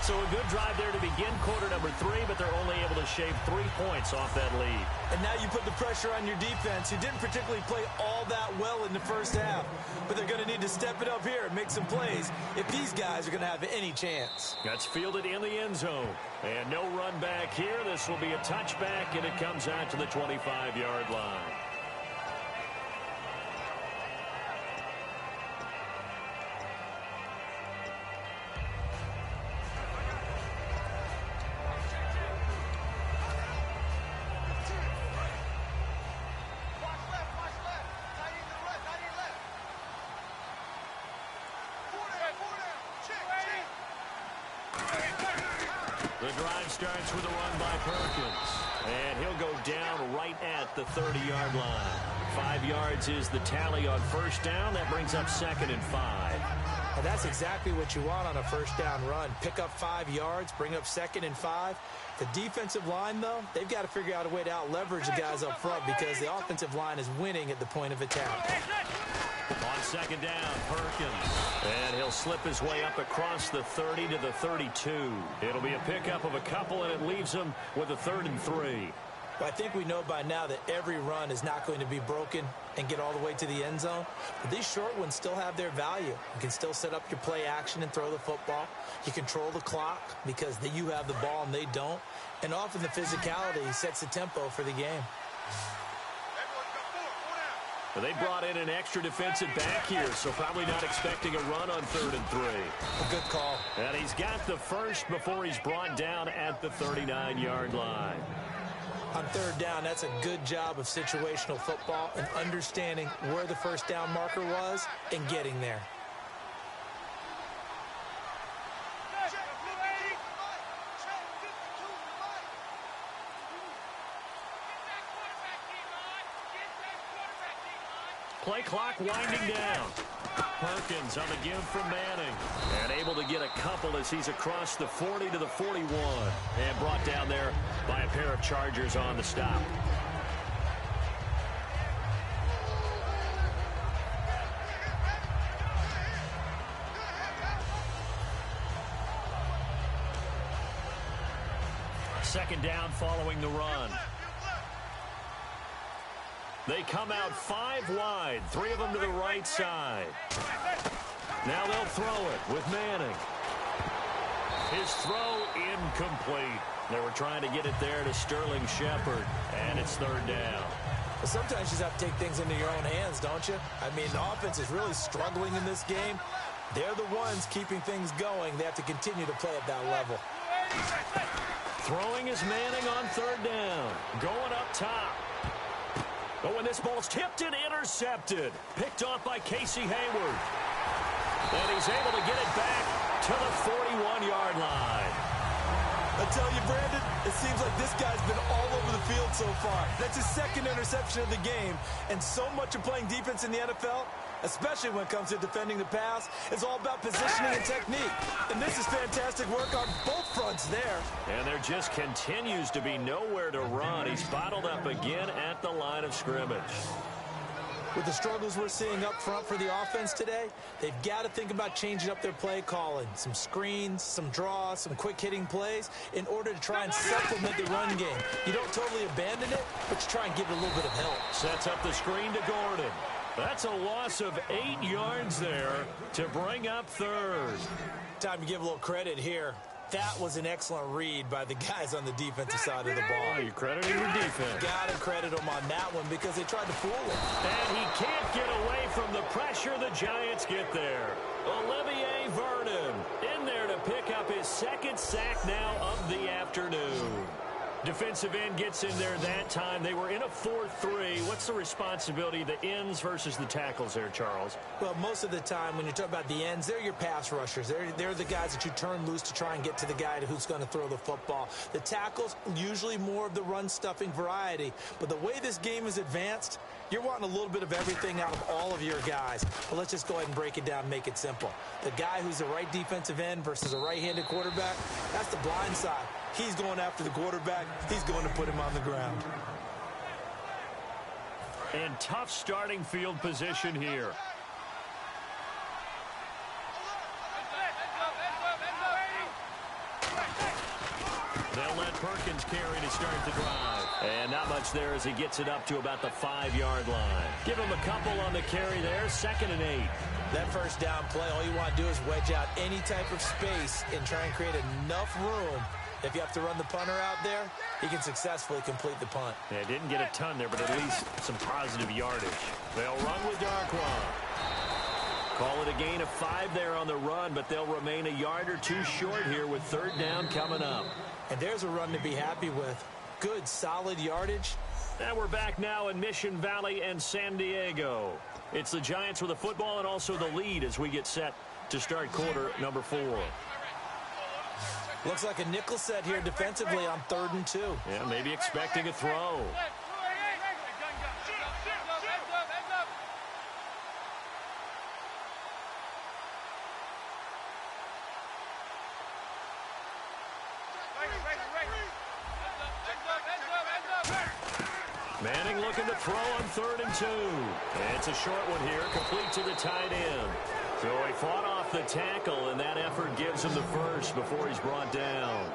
So a good drive there to begin quarter number 3, but they're only able to shave 3 points off that lead. And now you put the pressure on your defense, who didn't particularly play all that well in the first half. But they're going to need to step it up here and make some plays if these guys are going to have any chance. That's fielded in the end zone. And no run back here. This will be a touchback, and it comes out to the 25-yard line. The drive starts with a run by Perkins. And he'll go down right at the 30-yard line. 5 yards is the tally on first down. That brings up second and 5. Well, that's exactly what you want on a first down run. Pick up 5 yards, bring up second and 5. The defensive line, though, they've got to figure out a way to out-leverage the guys up front because the offensive line is winning at the point of attack. On second down, Perkins. And he'll slip his way up across the 30 to the 32. It'll be a pickup of a couple, and it leaves him with a 3rd and 3. Well, I think we know by now that every run is not going to be broken and get all the way to the end zone. But these short ones still have their value. You can still set up your play action and throw the football. You control the clock because you have the ball and they don't. And often the physicality sets the tempo for the game. They brought in an extra defensive back here, so probably not expecting a run on 3rd and 3. A good call. And he's got the first before he's brought down at the 39-yard line. On 3rd down, that's a good job of situational football and understanding where the first down marker was and getting there. Play clock winding down. Perkins on the give from Manning. And able to get a couple as he's across the 40 to the 41. And brought down there by a pair of Chargers on the stop. Second down following the run. They come out 5 wide, 3 of them to the right side. Now they'll throw it with Manning. His throw incomplete. They were trying to get it there to Sterling Shepard, and it's 3rd down. But sometimes you just have to take things into your own hands, don't you? I mean, the offense is really struggling in this game. They're the ones keeping things going. They have to continue to play at that level. Throwing is Manning on third down. Going up top. But when this ball's tipped and intercepted. Picked off by Casey Hayward. And he's able to get it back to the 41-yard line. I tell you, Brandon, it seems like this guy's been all over the field so far. That's his second interception of the game. And so much of playing defense in the NFL, especially when it comes to defending the pass, is all about positioning and technique. And this is fantastic work on both fronts there. And there just continues to be nowhere to run. He's bottled up again at the line of scrimmage. With the struggles we're seeing up front for the offense today, they've got to think about changing up their play calling. Some screens, some draws, some quick-hitting plays in order to try and supplement the run game. You don't totally abandon it, but you try and give it a little bit of help. Sets up the screen to Gordon. That's a loss of 8 yards there to bring up third. Time to give a little credit here. That was an excellent read by the guys on the defensive side of the ball. Oh, you're crediting your defense. Got to credit them on that one because they tried to fool him. And he can't get away from the pressure the Giants get there. Olivier Vernon in there to pick up his second sack now of the afternoon. Defensive end gets in there that time. They were in a 4-3. What's the responsibility of the ends versus the tackles there, Charles? Well, most of the time when you talk about the ends, they're your pass rushers. They're the guys that you turn loose to try and get to the guy who's going to throw the football. The tackles, usually more of the run-stuffing variety. But the way this game is advanced, you're wanting a little bit of everything out of all of your guys. But let's just go ahead and break it down and make it simple. The guy who's the right defensive end versus a right-handed quarterback, that's the blind side. He's going after the quarterback. He's going to put him on the ground. And tough starting field position here. They'll let Perkins carry to start the drive. And not much there as he gets it up to about the 5-yard line. Give him a couple on the carry there. 2nd and 8. That first down play, all you want to do is wedge out any type of space and try and create enough room. If you have to run the punter out there, he can successfully complete the punt. Yeah, didn't get a ton there, but at least some positive yardage. They'll run with Darquan. Call it a gain of 5 there on the run, but they'll remain a yard or two short here with 3rd down coming up. And there's a run to be happy with. Good, solid yardage. And we're back now in Mission Valley and San Diego. It's the Giants with the football and also the lead as we get set to start quarter number 4. Looks like a nickel set here defensively on 3rd and 2. Yeah, maybe expecting a throw. Manning looking to throw on 3rd and 2. It's a short one here, complete to the tight end. So he fought off the tackle, and that effort gives him the first before he's brought down.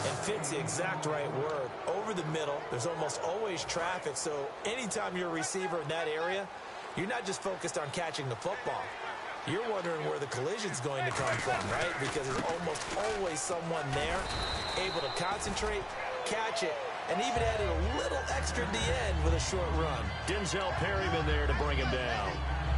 And fits the exact right word. Over the middle, there's almost always traffic, so anytime you're a receiver in that area, you're not just focused on catching the football. You're wondering where the collision's going to come from, right? Because there's almost always someone there able to concentrate, catch it, and even added a little extra at the end with a short run. Denzel Perryman there to bring him down.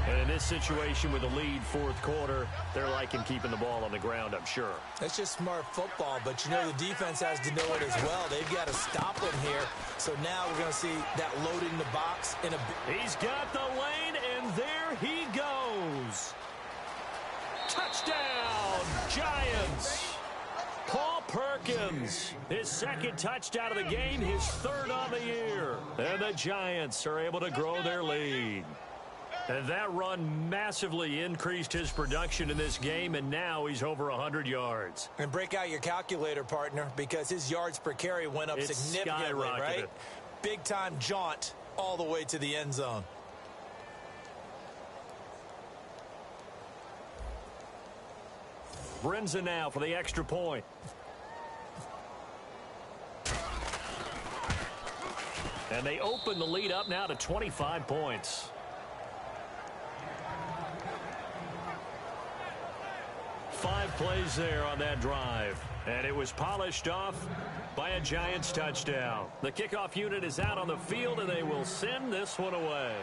And in this situation with a lead 4th quarter, they're liking keeping the ball on the ground, I'm sure. That's just smart football, but you know the defense has to know it as well. They've got to stop him here. So now we're going to see that loading the box in a... He's got the lane, and there he goes. Touchdown, Giants. Paul Perkins, his 2nd touchdown of the game, his 3rd on the year. And the Giants are able to grow their lead. And that run massively increased his production in this game, and now he's over 100 yards. And break out your calculator, partner, because his yards per carry went up significantly, right? Big-time jaunt all the way to the end zone. Brenza now for the extra point. And they open the lead up now to 25 points. plays there on that drive. And it was polished off by a Giants touchdown. The kickoff unit is out on the field, and they will send this one away.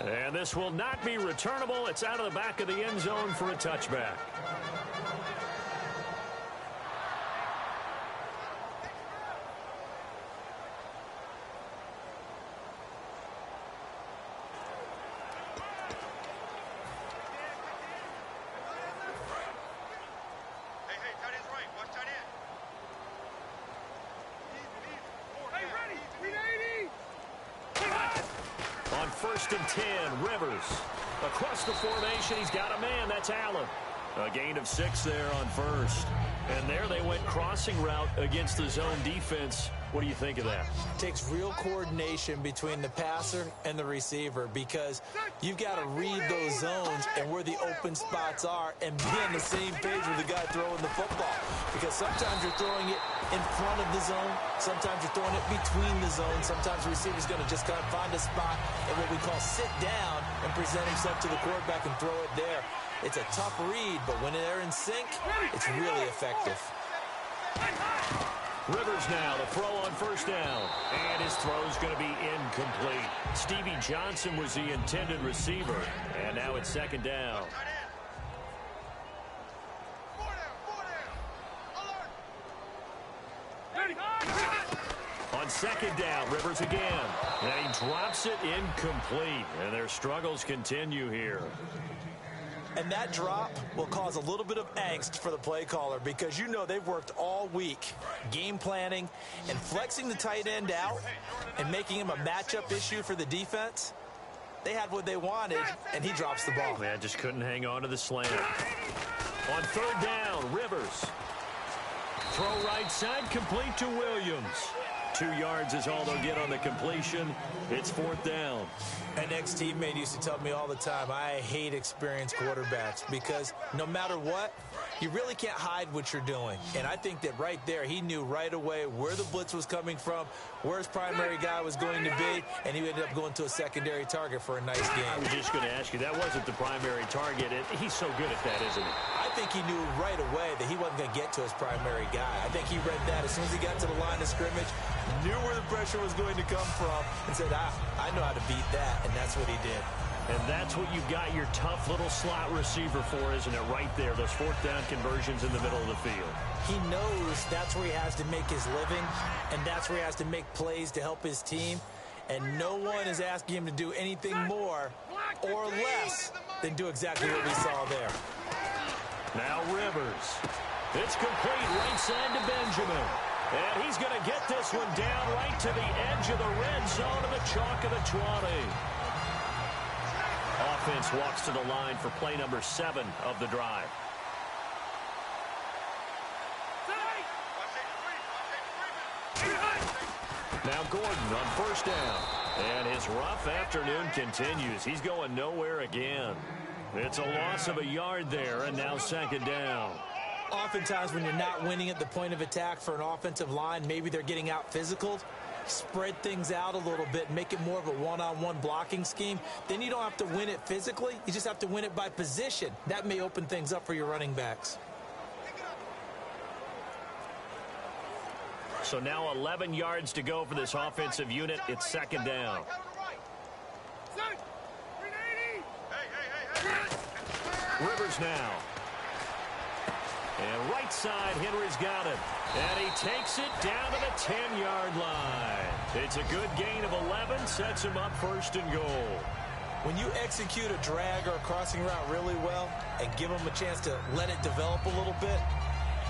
And this will not be returnable. It's out of the back of the end zone for a touchback. First and 10, Rivers. Across the formation, he's got a man. That's Allen. A gain of 6 there on first. And there they went crossing route against the zone defense. What do you think of that? Takes real coordination between the passer and the receiver because you've got to read those zones and where the open spots are and be on the same page with the guy throwing the football. Because sometimes you're throwing it in front of the zone. Sometimes you're throwing it between the zones. Sometimes the receiver's going to just kind of find a spot and what we call sit down and present himself to the quarterback and throw it there. It's a tough read, but when they're in sync, it's really effective. Rivers now to throw on first down. And his throw's going to be incomplete. Stevie Johnson was the intended receiver. And now it's second down. On second down, Rivers again. And he drops it incomplete. And their struggles continue here. And that drop will cause a little bit of angst for the play caller because you know they've worked all week game planning and flexing the tight end out and making him a matchup issue for the defense. They had what they wanted, and he drops the ball. Man, just couldn't hang on to the slant. On third down, Rivers. Throw right side, complete to Williams. 2 yards is all they'll get on the completion. It's fourth down. An ex-teammate used to tell me all the time, I hate experienced quarterbacks because no matter what, you really can't hide what you're doing. And I think that right there, he knew right away where the blitz was coming from, where his primary guy was going to be, and he ended up going to a secondary target for a nice game. I was just going to ask you, that wasn't the primary target. He's so good at that, isn't he? I think he knew right away that he wasn't going to get to his primary guy. I think he read that as soon as he got to the line of scrimmage, knew where the pressure was going to come from, and said, I know how to beat that, and that's what he did. And that's what you've got your tough little slot receiver for, isn't it? Right there, those fourth down conversions in the middle of the field. He knows that's where he has to make his living, and that's where he has to make plays to help his team. And no one is asking him to do anything more or less than do exactly what we saw there. Now Rivers. It's complete right side to Benjamin. And he's going to get this one down right to the edge of the red zone of the chalk of the 20. Offense walks to the line for play number 7 of the drive. Now Gordon on first down. And his rough afternoon continues. He's going nowhere again. It's a loss of a yard there, and now second down. Oftentimes when you're not winning at the point of attack for an offensive line, maybe they're getting out physical. Spread things out a little bit, make it more of a one-on-one blocking scheme. Then you don't have to win it physically. You just have to win it by position. That may open things up for your running backs. So now 11 yards to go for this offensive unit. It's second down. Rivers now. And right side, Henry's got it. And he takes it down to the 10-yard line. It's a good gain of 11, sets him up first and goal. When you execute a drag or a crossing route really well and give them a chance to let it develop a little bit,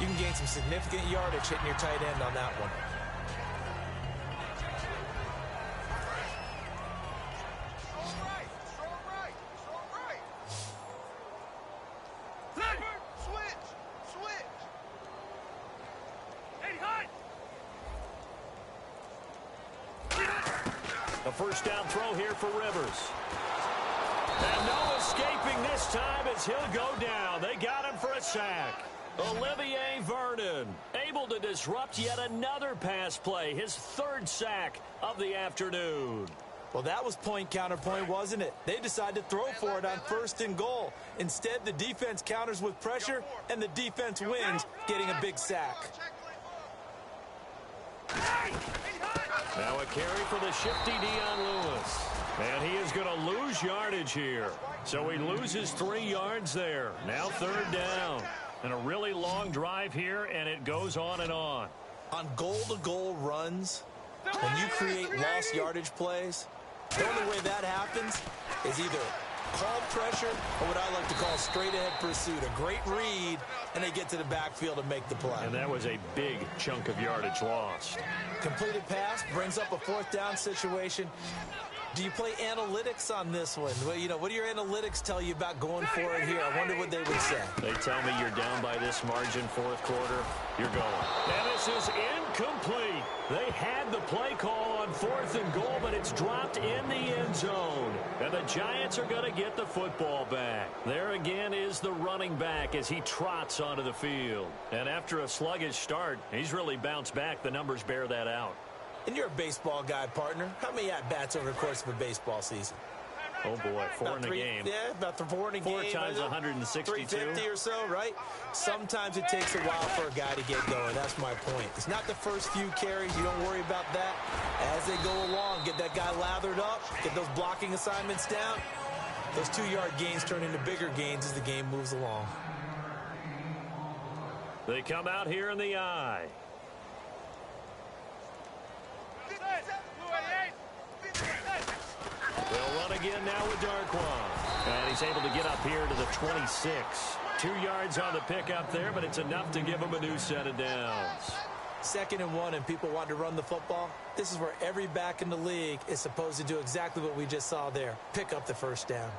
you can gain some significant yardage hitting your tight end on that one. A first down throw here for Rivers. And no escaping this time as he'll go down. They got him for a sack. Olivier Vernon able to disrupt yet another pass play. His third sack of the afternoon. Well, that was point counterpoint, wasn't it? They decided to throw for it on 1st and goal. Instead, the defense counters with pressure, and the defense wins, getting a big sack. Now a carry for the shifty Dion Lewis. And he is going to lose yardage here. So he loses 3 yards there. Now 3rd down. And a really long drive here, and it goes on and on. On goal-to-goal runs, when you create lost yardage plays, the only way that happens is either called pressure or what I like to call straight-ahead pursuit. A great read, and they get to the backfield and make the play. And that was a big chunk of yardage lost. Completed pass brings up a 4th down situation. Do you play analytics on this one? Well, you know, what do your analytics tell you about going for it here? I wonder what they would say. They tell me you're down by this margin 4th quarter, you're going. And this is incomplete. They had the play call on 4th and goal, but it's dropped in the end zone. And the Giants are going to get the football back. There again is the running back as he trots onto the field. And after a sluggish start, he's really bounced back. The numbers bear that out. And you're a baseball guy, partner. How many at-bats over the course of a baseball season? Oh, boy, 4 in a game. Yeah, about 4 in a game. 4 times 162. 350 or so, right? Sometimes it takes a while for a guy to get going. That's my point. It's not the first few carries. You don't worry about that. As they go along, get that guy lathered up, get those blocking assignments down. Those 2-yard gains turn into bigger gains as the game moves along. They come out here in the eye. They'll run again now with Darquan. And he's able to get up here to the 26. 2 yards on the pickup there, but it's enough to give him a new set of downs. 2nd and 1, and people want to run the football. This is where every back in the league is supposed to do exactly what we just saw there. Pick up the 1st down.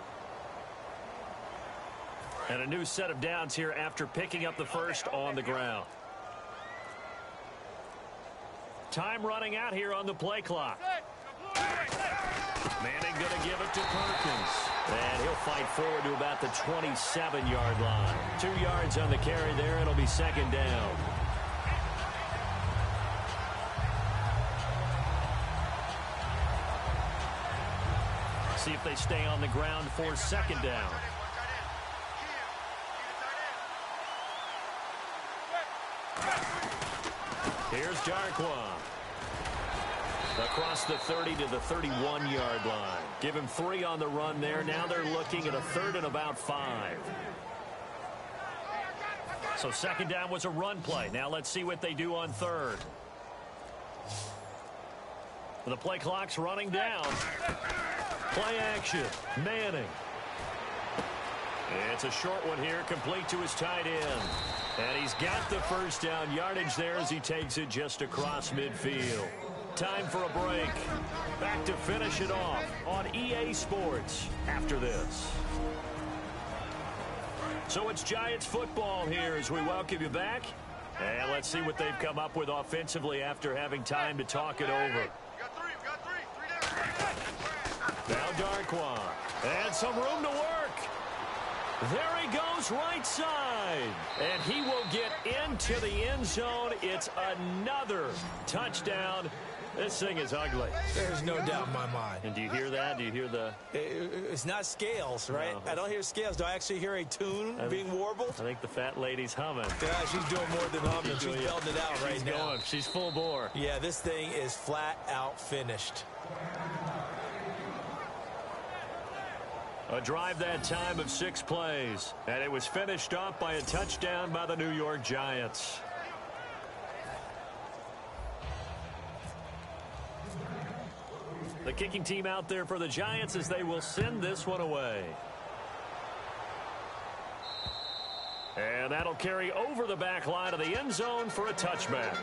And a new set of downs here after picking up the 1st on the ground. Time running out here on the play clock. Manning going to give it to Perkins. And he'll fight forward to about the 27-yard line. 2 yards on the carry there. It'll be 2nd down. See if they stay on the ground for 2nd down. Here's Darquan. Across the 30 to the 31-yard line. Give him 3 on the run there. Now they're looking at a 3rd and about 5. So 2nd down was a run play. Now let's see what they do on 3rd. The play clock's running down. Play action. Manning. It's a short one here, complete to his tight end. And he's got the 1st down yardage there as he takes it just across midfield. Time for a break. Back to finish it off on EA Sports after this. So it's Giants football here as we welcome you back. And let's see what they've come up with offensively after having time to talk it over. Now Darquan. And some room to work. There he goes right side. And he will get into the end zone. It's another touchdown. This thing is ugly. There's no doubt in my mind. And do you hear that? Do you hear the... It's not scales, right? No. I don't hear scales. Do I actually hear a tune being warbled? I think the fat lady's humming. Yeah, she's doing more than humming. She's belting it out right now. Going. She's full bore. Yeah, this thing is flat out finished. A drive that time of 6 plays. And it was finished off by a touchdown by the New York Giants. The kicking team out there for the Giants as they will send this one away. And that'll carry over the back line of the end zone for a touchback.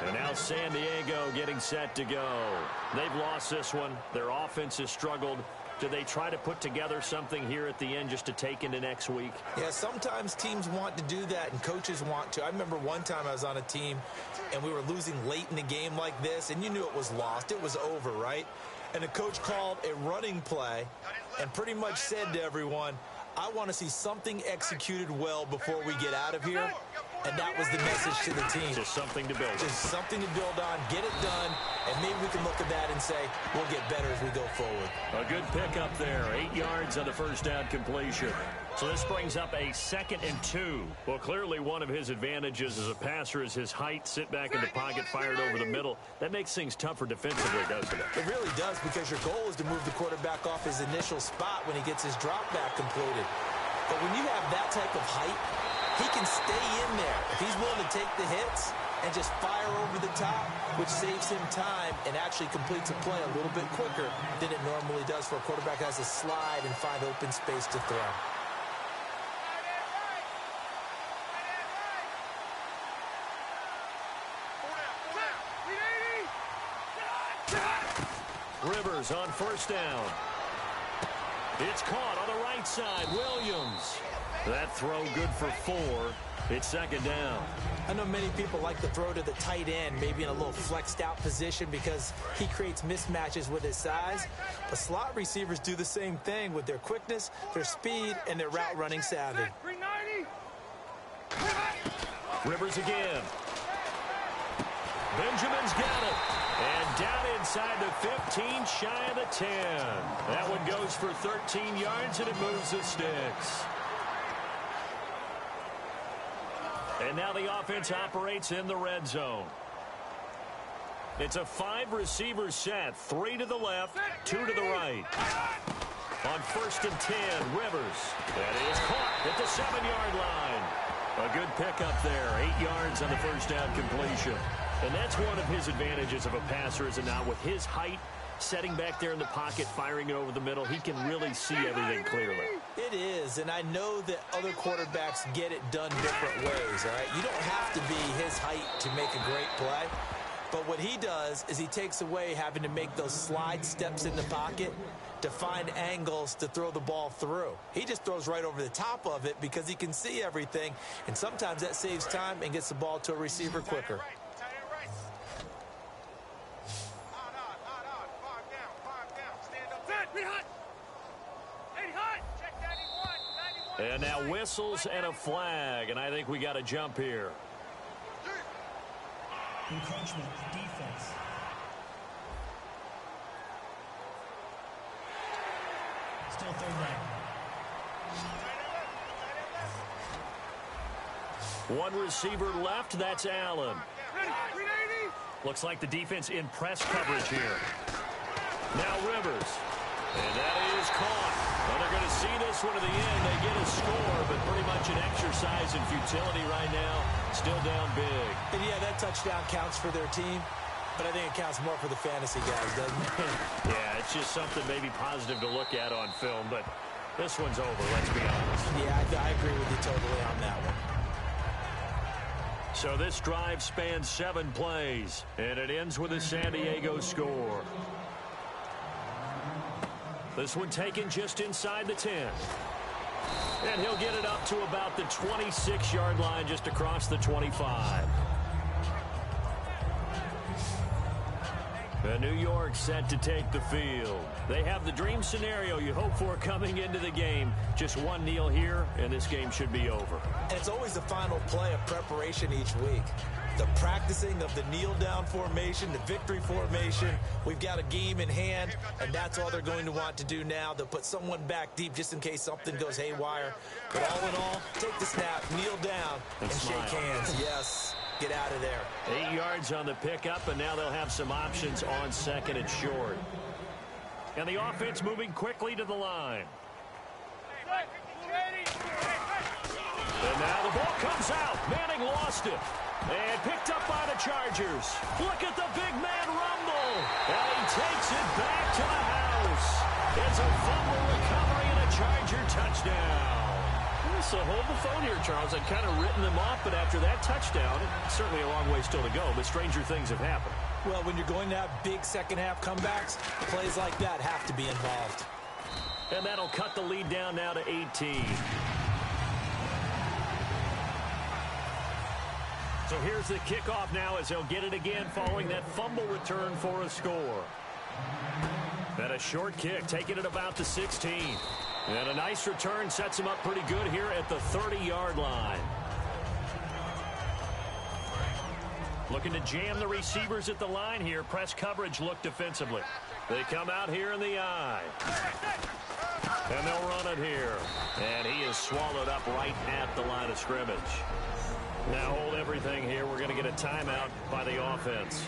And now San Diego getting set to go. They've lost this one. Their offense has struggled. Do they try to put together something here at the end just to take into next week? Yeah, sometimes teams want to do that and coaches want to. I remember one time I was on a team and we were losing late in the game like this, and you knew it was lost. It was over, right? And the coach called a running play and pretty much said to everyone, I want to see something executed well before we get out of here. And that was the message to the team. Just something to build on. Just something to build on, get it done, and maybe we can look at that and say, we'll get better as we go forward. A good pickup there. 8 yards on the first down completion. So this brings up a 2nd and 2. Well, clearly one of his advantages as a passer is his height, sit back in the pocket, fired over the middle. That makes things tougher defensively, doesn't it? It really does, because your goal is to move the quarterback off his initial spot when he gets his drop back completed. But when you have that type of height, he can stay in there if he's willing to take the hits and just fire over the top, which saves him time and actually completes a play a little bit quicker than it normally does for a quarterback that has to slide and find open space to throw. Rivers on first down. It's caught on the right side. Williams. That throw good for 4. It's 2nd down. I know many people like to throw to the tight end, maybe in a little flexed out position because he creates mismatches with his size. But slot receivers do the same thing with their quickness, their speed, and their route running savvy. Rivers again. Benjamin's got it. And down inside the 15, shy of the 10. That one goes for 13 yards, and it moves the sticks. And now the offense operates in the red zone. It's a 5-receiver set. 3 to the left, 2 to the right. On 1st and 10, Rivers. That is caught at the 7-yard line. A good pickup there. 8 yards on the first down completion. And that's one of his advantages of a passer, is it not? With his height, setting back there in the pocket, firing it over the middle, he can really see everything clearly. It is, and I know that other quarterbacks get it done different ways, all right? You don't have to be his height to make a great play. But what he does is he takes away having to make those slide steps in the pocket to find angles to throw the ball through. He just throws right over the top of it because he can see everything, and sometimes that saves time and gets the ball to a receiver quicker. And now whistles and a flag, and I think we got a jump here. Encroachment, defense. Still 3rd down. One receiver left, that's Allen. Looks like the defense in press coverage here. Now Rivers. And that is caught. Well, they're going to see this one to the end. They get a score, but pretty much an exercise in futility right now. Still down big. And yeah, that touchdown counts for their team, but I think it counts more for the fantasy guys, doesn't it? Yeah, it's just something maybe positive to look at on film, but this one's over, let's be honest. Yeah, I agree with you totally on that one. So this drive spans 7 plays, and it ends with a San Diego score. This one taken just inside the 10. And he'll get it up to about the 26-yard line, just across the 25. And New York set to take the field. They have the dream scenario you hope for coming into the game. Just one kneel here, and this game should be over. And it's always the final play of preparation each week. The practicing of the kneel-down formation, the victory formation. We've got a game in hand, and that's all they're going to want to do now. They'll put someone back deep just in case something goes haywire. But all in all, take the snap, kneel down, and shake hands. Yes, get out of there. 8 yards on the pickup, and now they'll have some options on 2nd and short. And the offense moving quickly to the line. And now the ball comes out. Manning lost it. And picked up by the Chargers. Look at the big man rumble. And he takes it back to the house. It's a fumble recovery and a Charger touchdown. So hold the phone here, Charles. I'd kind of written them off, but after that touchdown, certainly a long way still to go, but stranger things have happened. Well, when you're going to have big second-half comebacks, plays like that have to be involved. And that'll cut the lead down now to 18. So here's the kickoff now as they'll get it again following that fumble return for a score. And a short kick, taking it about the 16. And a nice return sets him up pretty good here at the 30-yard line. Looking to jam the receivers at the line here. Press coverage look defensively. They come out here in the eye. And they'll run it here. And he is swallowed up right at the line of scrimmage. Now hold everything here. We're going to get a timeout by the offense.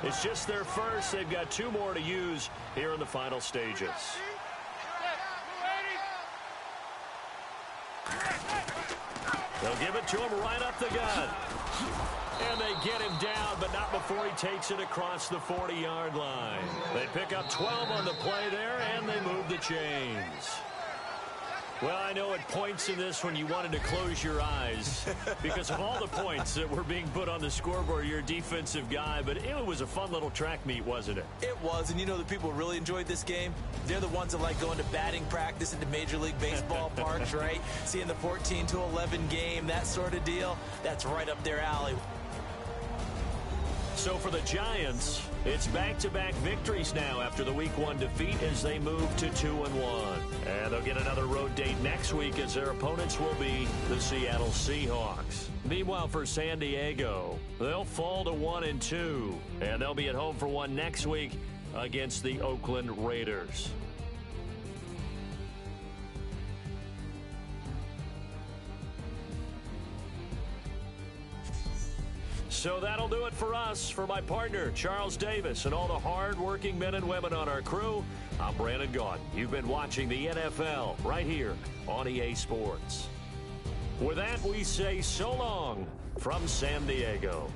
It's just their first. They've got 2 more to use here in the final stages. They'll give it to him right up the gut. And they get him down, but not before he takes it across the 40-yard line. They pick up 12 on the play there, and they move the chains. Well, I know at points in this when you wanted to close your eyes because of all the points that were being put on the scoreboard. You're a defensive guy, but it was a fun little track meet, wasn't it? It was, and you know the people who really enjoyed this game? They're the ones that like going to batting practice into Major League Baseball parks, right? Seeing the 14-11 game, that sort of deal, that's right up their alley. So for the Giants, it's back-to-back victories now after the Week 1 defeat as they move to 2-1. And they'll get another road date next week as their opponents will be the Seattle Seahawks. Meanwhile, for San Diego, they'll fall to 1-2, and they'll be at home for one next week against the Oakland Raiders. So that'll do it for us. For my partner, Charles Davis, and all the hard-working men and women on our crew, I'm Brandon Gaudin. You've been watching the NFL right here on EA Sports. With that, we say so long from San Diego.